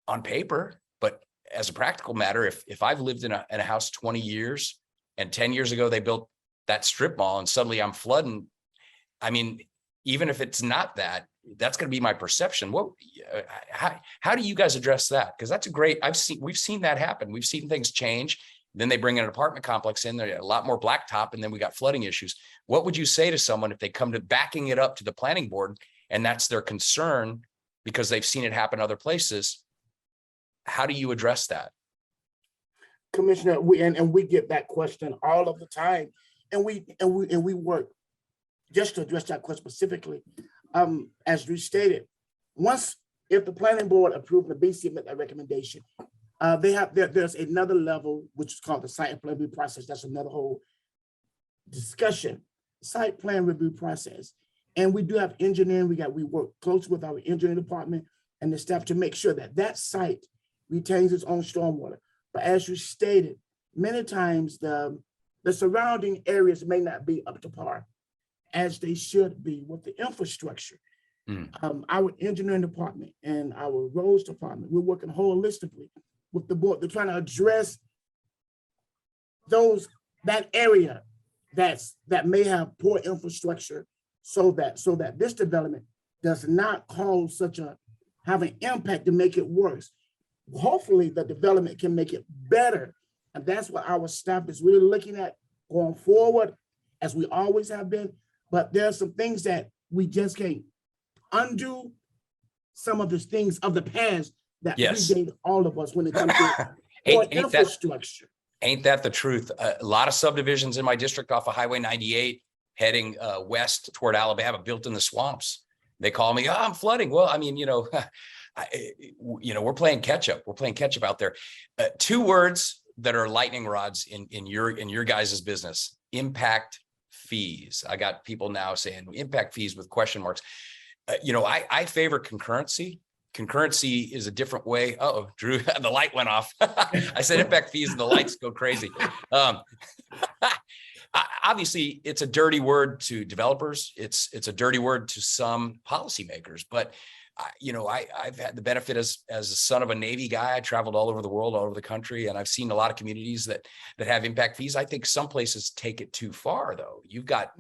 A: on paper. But as a practical matter, if I've lived in a house 20 years and 10 years ago, they built that strip mall and suddenly I'm flooding, even if it's not that, that's going to be my perception. How do you guys address that? Because that's we've seen that happen. We've seen things change. Then they bring an apartment complex in there, a lot more blacktop, and then we got flooding issues. What would you say to someone if they come to backing it up to the planning board and that's their concern because they've seen it happen other places? How do you address that?
B: Commissioner, we get that question all of the time, and we work just to address that question specifically. As we stated, if the planning board approved the BC met that recommendation, there's another level which is called the site plan review process. That's another whole discussion. Site plan review process, and we do have engineering. We work closely with our engineering department and the staff to make sure that that site retains its own stormwater. But as you stated, many times the surrounding areas may not be up to par as they should be with the infrastructure. Our engineering department and our roads department, we're working holistically with the board. They're trying to address that area that may have poor infrastructure, so that this development does not have an impact to make it worse. Hopefully the development can make it better. And that's what our staff is really looking at going forward, as we always have been. But there are some things that we just can't undo, some of the things of the past that predate all of us when it comes to infrastructure.
A: Ain't that the truth? A lot of subdivisions in my district off of Highway 98 heading west toward Alabama built in the swamps. They call me, I'm flooding. Well, we're playing catch up. We're playing catch up out there. Two words that are lightning rods in your guys' business: impact fees. I got people now saying impact fees with question marks. I favor concurrency. Concurrency is a different way. Oh, Drew, the light went off. I said impact fees and the lights go crazy. Obviously, it's a dirty word to developers. It's a dirty word to some policymakers. But I've had the benefit as a son of a Navy guy. I traveled all over the world, all over the country, and I've seen a lot of communities that have impact fees. I think some places take it too far, though. You've got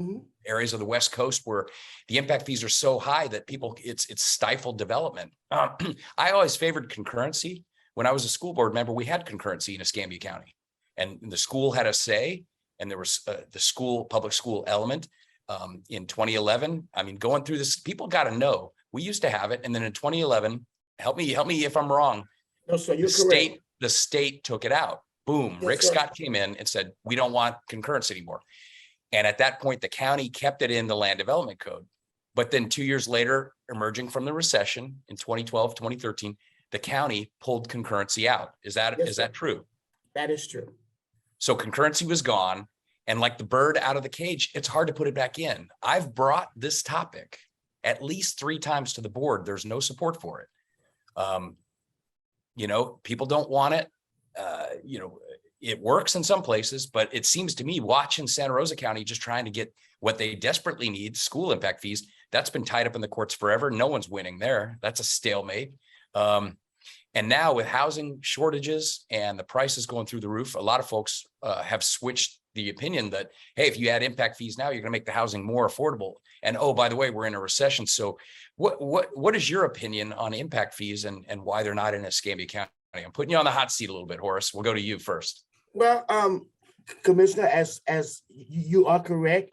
A: areas of the West Coast where the impact fees are so high that it's stifled development. I always favored concurrency. When I was a school board member, we had concurrency in Escambia County, and the school had a say, and there was the public school element in 2011. Going through this, people got to know. We used to have it, and then in 2011, help me if I'm wrong.
B: No, sir, you're correct.
A: The state took it out. Boom.
B: Yes,
A: Rick
B: sir.
A: Scott came in and said, we don't want concurrence anymore. And at that point, the county kept it in the land development code. But then 2 years later, emerging from the recession in 2012, 2013, the county pulled concurrency out. Is that true?
B: That is true.
A: So concurrency was gone, and like the bird out of the cage, it's hard to put it back in. I've brought this topic at least 3 times to the board. There's no support for it. People don't want it. It works in some places, but it seems to me, watching Santa Rosa County just trying to get what they desperately need, school impact fees, that's been tied up in the courts forever. No one's winning there. That's a stalemate. And now with housing shortages and the prices going through the roof, a lot of folks have switched the opinion that, hey, if you add impact fees now, you're going to make the housing more affordable. And oh, by the way, we're in a recession. So what is your opinion on impact fees and why they're not in Escambia County? I'm putting you on the hot seat a little bit, Horace. We'll go to you first.
B: Well, Commissioner, as you are correct,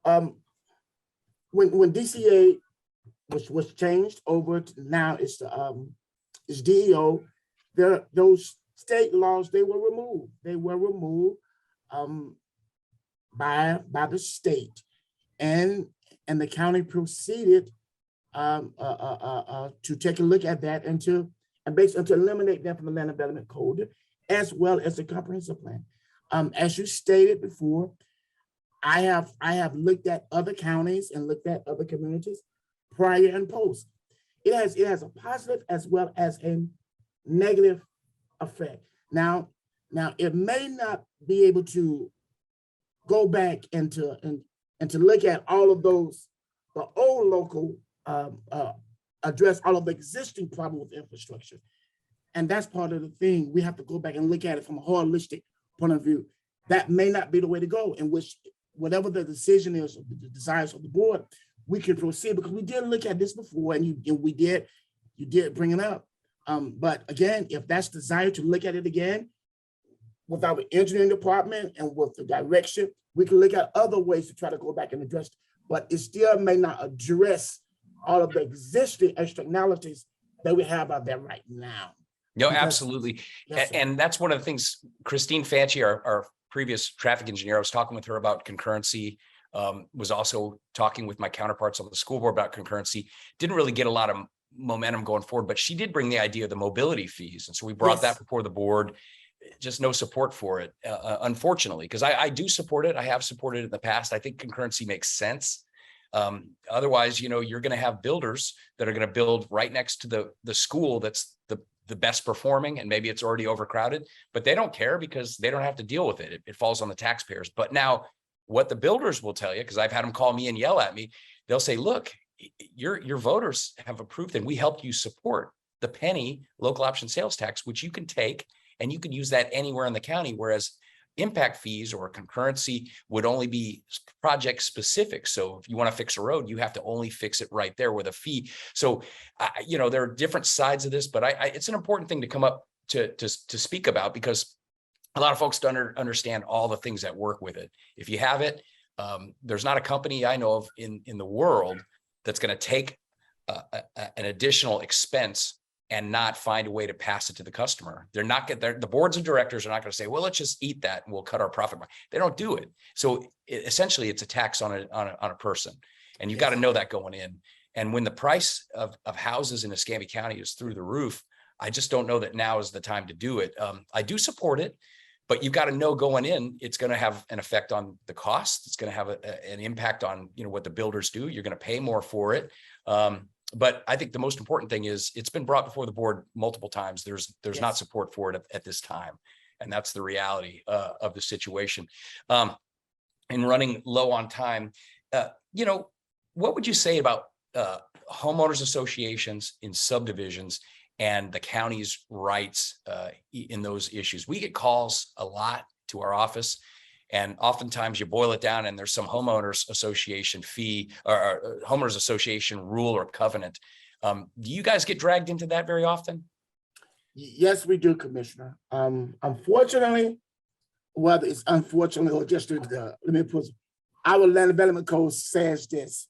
B: when DCA was changed over to now it's DEO, those state laws, they were removed. They were removed by the state, and the county proceeded to take a look at that and to eliminate them from the land development code as well as the comprehensive plan. As you stated before, I have looked at other counties and looked at other communities prior and post. It has a positive as well as a negative effect. Now it may not be able to go back and to look at all of those, the old local, address all of the existing problem with infrastructure. And that's part of the thing. We have to go back and look at it from a holistic point of view. That may not be the way to go, in which whatever the decision is, or the desires of the board, we can proceed, because we did look at this before, and you did bring it up. But again, if that's desired to look at it again, with our engineering department and with the direction, we can look at other ways to try to go back and address it. But it still may not address all of the existing externalities that we have out there right now.
A: No,
B: Because-
A: absolutely.
B: Yes, sir.
A: And that's one of the things, Christine Fanchi, our previous traffic engineer, I was talking with her about concurrency, was also talking with my counterparts on the school board about concurrency. Didn't really get a lot of momentum going forward, but she did bring the idea of the mobility fees. And so we brought
B: Yes.
A: that before the board. Just no support for it, unfortunately, because I do support it. I have supported it in the past. I think concurrency makes sense. Otherwise, you're going to have builders that are going to build right next to the school that's the best performing, and maybe it's already overcrowded, but they don't care because they don't have to deal with it. It falls on the taxpayers. But now what the builders will tell you, because I've had them call me and yell at me, they'll say, look, your voters have approved and we helped you support the penny local option sales tax, which you can take and you can use that anywhere in the county. Whereas impact fees or concurrency would only be project specific. So if you want to fix a road, you have to only fix it right there with a fee. So, there are different sides of this, but it's an important thing to come up to speak about, because a lot of folks don't understand all the things that work with it. If you have it, there's not a company I know of in the world that's going to take an additional expense and not find a way to pass it to the customer. They're not the boards of directors are not going to say, well, let's just eat that and we'll cut our profit. They don't do it. So essentially it's a tax on a person, and you've got to know that going in. And when the price of houses in Escambia County is through the roof, I just don't know that now is the time to do it. I do support it, but you've got to know going in, it's going to have an effect on the cost. It's going to have an impact on, what the builders do. You're going to pay more for it. But I think the most important thing is it's been brought before the board multiple times. There's
B: Yes.
A: not support for it at this time. And that's the reality of the situation. And running low on time, what would you say about homeowners associations in subdivisions and the county's rights in those issues? We get calls a lot to our office, and oftentimes you boil it down and there's some homeowners association fee or homeowners association rule or covenant. Do you guys get dragged into that very often?
B: Yes, we do, Commissioner. Unfortunately, whether it's unfortunately or just let me put it, our land development code says this,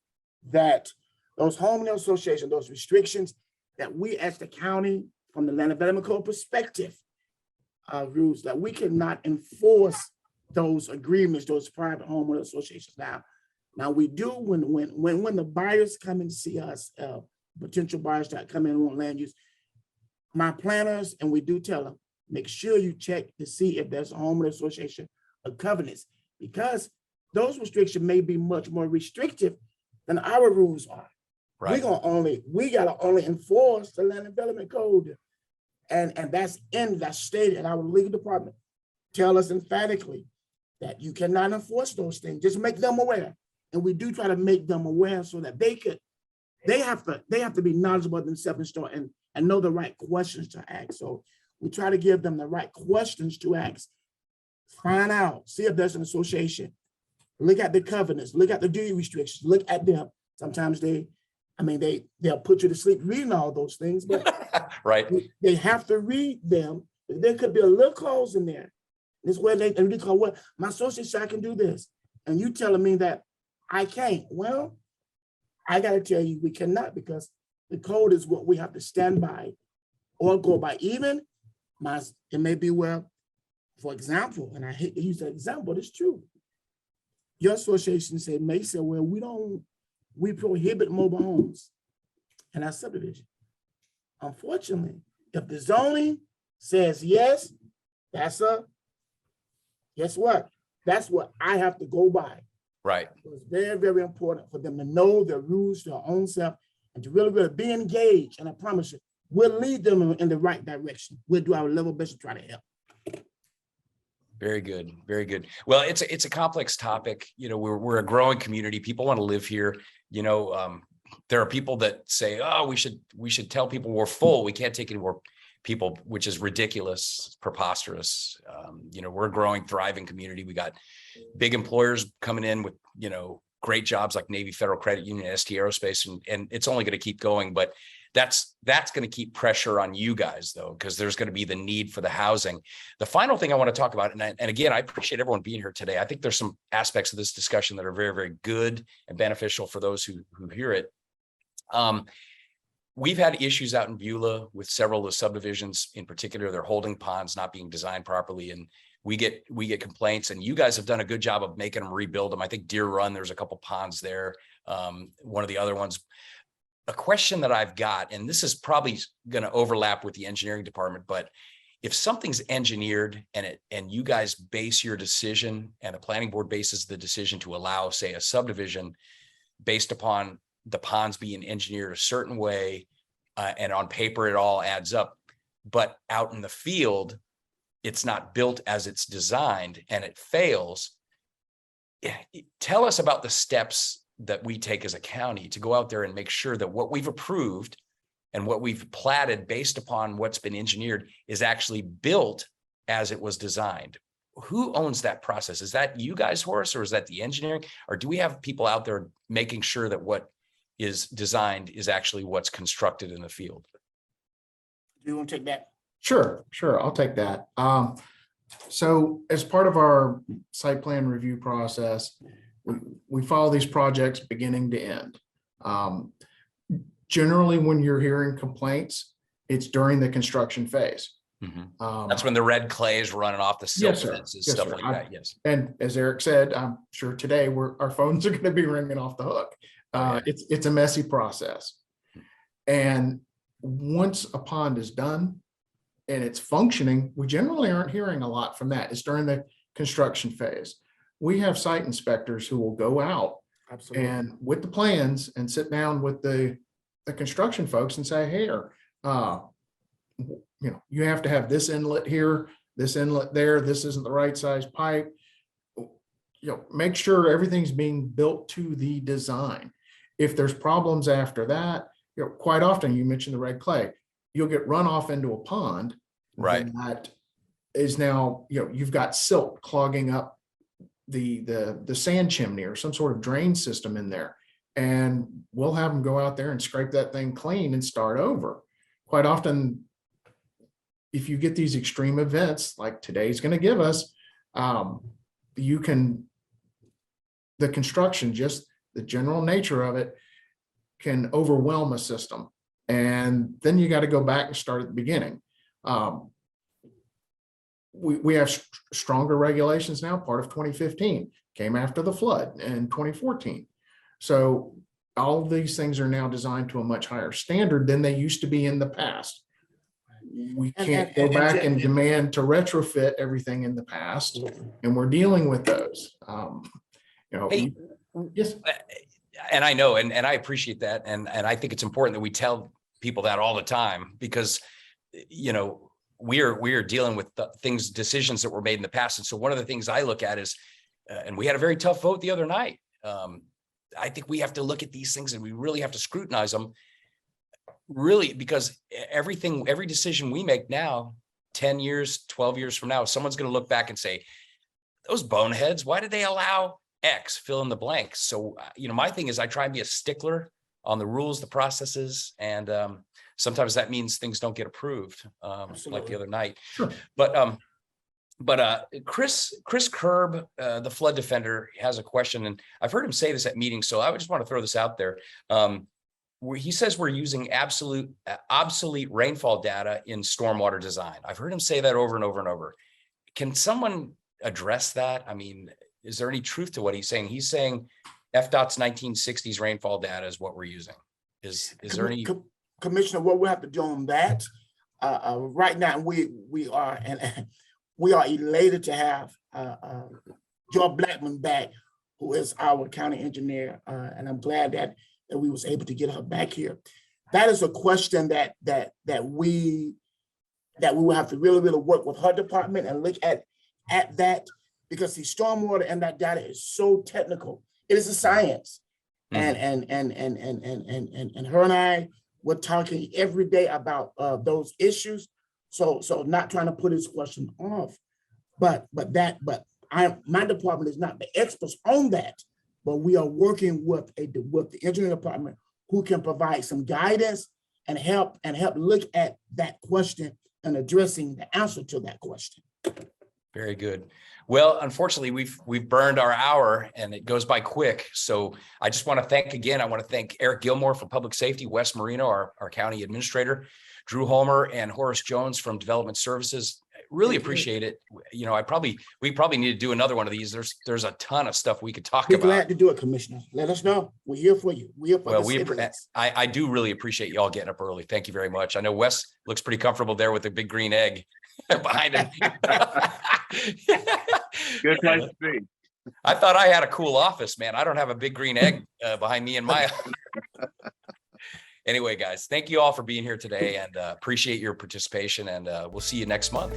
B: that those homeowner association, those restrictions that we as the county, from the land development code perspective, rules that we cannot enforce those agreements, those private homeowner associations. Now we do when the buyers come and see us, potential buyers that come in and want land use, my planners, and we do tell them, make sure you check to see if there's a homeowner association of covenants, because those restrictions may be much more restrictive than our rules are.
A: Right.
B: We gotta only enforce the land development code. And that's stated in our legal department. Tell us emphatically that you cannot enforce those things. Just make them aware. And we do try to make them aware so that they have to be knowledgeable themselves and start and know the right questions to ask. So we try to give them the right questions to ask. Find out, see if there's an association. Look at the covenants, look at the deed restrictions, look at them. Sometimes they'll put you to sleep reading all those things, but
A: Right.
B: they have to read them. There could be a little clause in there. This way they call, well, my associate said I can do this. And you telling me that I can't. Well, I gotta tell you, we cannot, because the code is what we have to stand by or go by. Even it may be, well, for example, and I hate to use that example, but it's true. Your association may say, well, we prohibit mobile homes in our subdivision. Unfortunately, if the zoning says yes, Guess what? That's what I have to go by.
A: Right.
B: So it's very, very important for them to know their rules, their own self, and to really, really be engaged. And I promise you, we'll lead them in the right direction. We'll do our level best to try to help.
A: Very good. Very good. Well, it's a complex topic. You know, we're a growing community. People want to live here. You know, there are people that say, oh, we should tell people we're full. We can't take any more people, which is ridiculous, preposterous. You know, we're a growing, thriving community. We got big employers coming in with, you know, great jobs like Navy Federal Credit Union, ST Aerospace, and it's only going to keep going. But that's going to keep pressure on you guys, though, because there's going to be the need for the housing. The final thing I want to talk about, and again, I appreciate everyone being here today. I think there's some aspects of this discussion that are very, very good and beneficial for those who hear it. We've had issues out in Beulah with several of the subdivisions, in particular, their holding ponds not being designed properly, and we get complaints. And you guys have done a good job of making them rebuild them. I think Deer Run, there's a couple ponds there. One of the other ones. A question that I've got, and this is probably going to overlap with the engineering department, but if something's engineered and you guys base your decision and the planning board bases the decision to allow, say, a subdivision based upon the ponds being engineered a certain way, and on paper it all adds up, but out in the field it's not built as it's designed and it fails. Tell us about the steps that we take as a county to go out there and make sure that what we've approved and what we've platted based upon what's been engineered is actually built as it was designed. Who owns that process? Is that you guys, Horace, or is that the engineering? Or do we have people out there making sure that what is designed is actually what's constructed in the field?
B: Do you want to take that?
E: Sure, I'll take that. So as part of our site plan review process, we follow these projects beginning to end. Generally, when you're hearing complaints, it's during the construction phase.
A: That's when the red clay is running off the silt
E: Yes, sir.
A: fences,
E: Yes,
A: stuff
E: sir.
A: like that. Yes.
E: And as Eric said, I'm sure today our phones are going to be ringing off the hook.
A: Yeah.
E: It's a messy process. And once a pond is done and it's functioning, we generally aren't hearing a lot from that. It's during the construction phase. We have site inspectors who will go out
B: Absolutely.
E: and with the plans and sit down with the construction folks and say, here, you have to have this inlet here, this inlet there, this isn't the right size pipe. Make sure everything's being built to the design. If there's problems after that, quite often, you mentioned the red clay, you'll get run off into a pond.
A: Right.
E: That is now, you've got silt clogging up the sand chimney or some sort of drain system in there. And we'll have them go out there and scrape that thing clean and start over. Quite often, if you get these extreme events like today's going to give us, the construction, just the general nature of it, can overwhelm a system. And then you got to go back and start at the beginning. We have stronger regulations now. Part of 2015 came after the flood in 2014. So all of these things are now designed to a much higher standard than they used to be in the past. We can't go back and demand to retrofit everything in the past, and we're dealing with those.
A: Hey,
E: Yes.
A: And I know, and I appreciate that. And I think it's important that we tell people that all the time, because, we are dealing with decisions that were made in the past. And so one of the things I look at is, and we had a very tough vote the other night. I think we have to look at these things and we really have to scrutinize them, really, because every decision we make now, 10 years, 12 years from now, someone's going to look back and say, those boneheads, why did they allow X, fill in the blanks? So, my thing is I try and be a stickler on the rules, the processes, and sometimes that means things don't get approved, like the other night.
E: Sure.
A: But Chris Kerb, the flood defender, has a question, and I've heard him say this at meetings, so I would just want to throw this out there. Where he says we're using obsolete rainfall data in stormwater design. I've heard him say that over and over and over. Can someone address that? I mean, is there any truth to what he's saying? He's saying FDOT's 1960s rainfall data is what we're using. Is there any?
B: Commissioner, what we have to do on that right now, we are, and we are elated to have Joy Blackman back, who is our county engineer, and I'm glad that we was able to get her back here. That is a question that we will have to really work with her department and look at that, because the stormwater and that data is so technical. It is a science. And her and I were talking every day about those issues. So not trying to put this question off, but my department is not the experts on that, but we are working with the engineering department who can provide some guidance and help look at that question and addressing the answer to that question.
A: Very good. Well, unfortunately, we've burned our hour and it goes by quick. So I just want to thank Eric Gilmore from Public Safety, Wes Marino, our county administrator, Drew Homer, and Horace Jones from Development Services. I really appreciate it. You know, we probably need to do another one of these. There's a ton of stuff we could talk
B: Be
A: about.
B: glad to do it, Commissioner. Let us know. We're here for you. We're here for
A: Well,
B: the citizens.
A: I do really appreciate y'all getting up early. Thank you very much. I know Wes looks pretty comfortable there with the big green egg behind him.
C: Good place to be.
A: I thought I had a cool office, man. I don't have a big green egg behind me in my. Anyway, guys, thank you all for being here today and appreciate your participation, and we'll see you next month.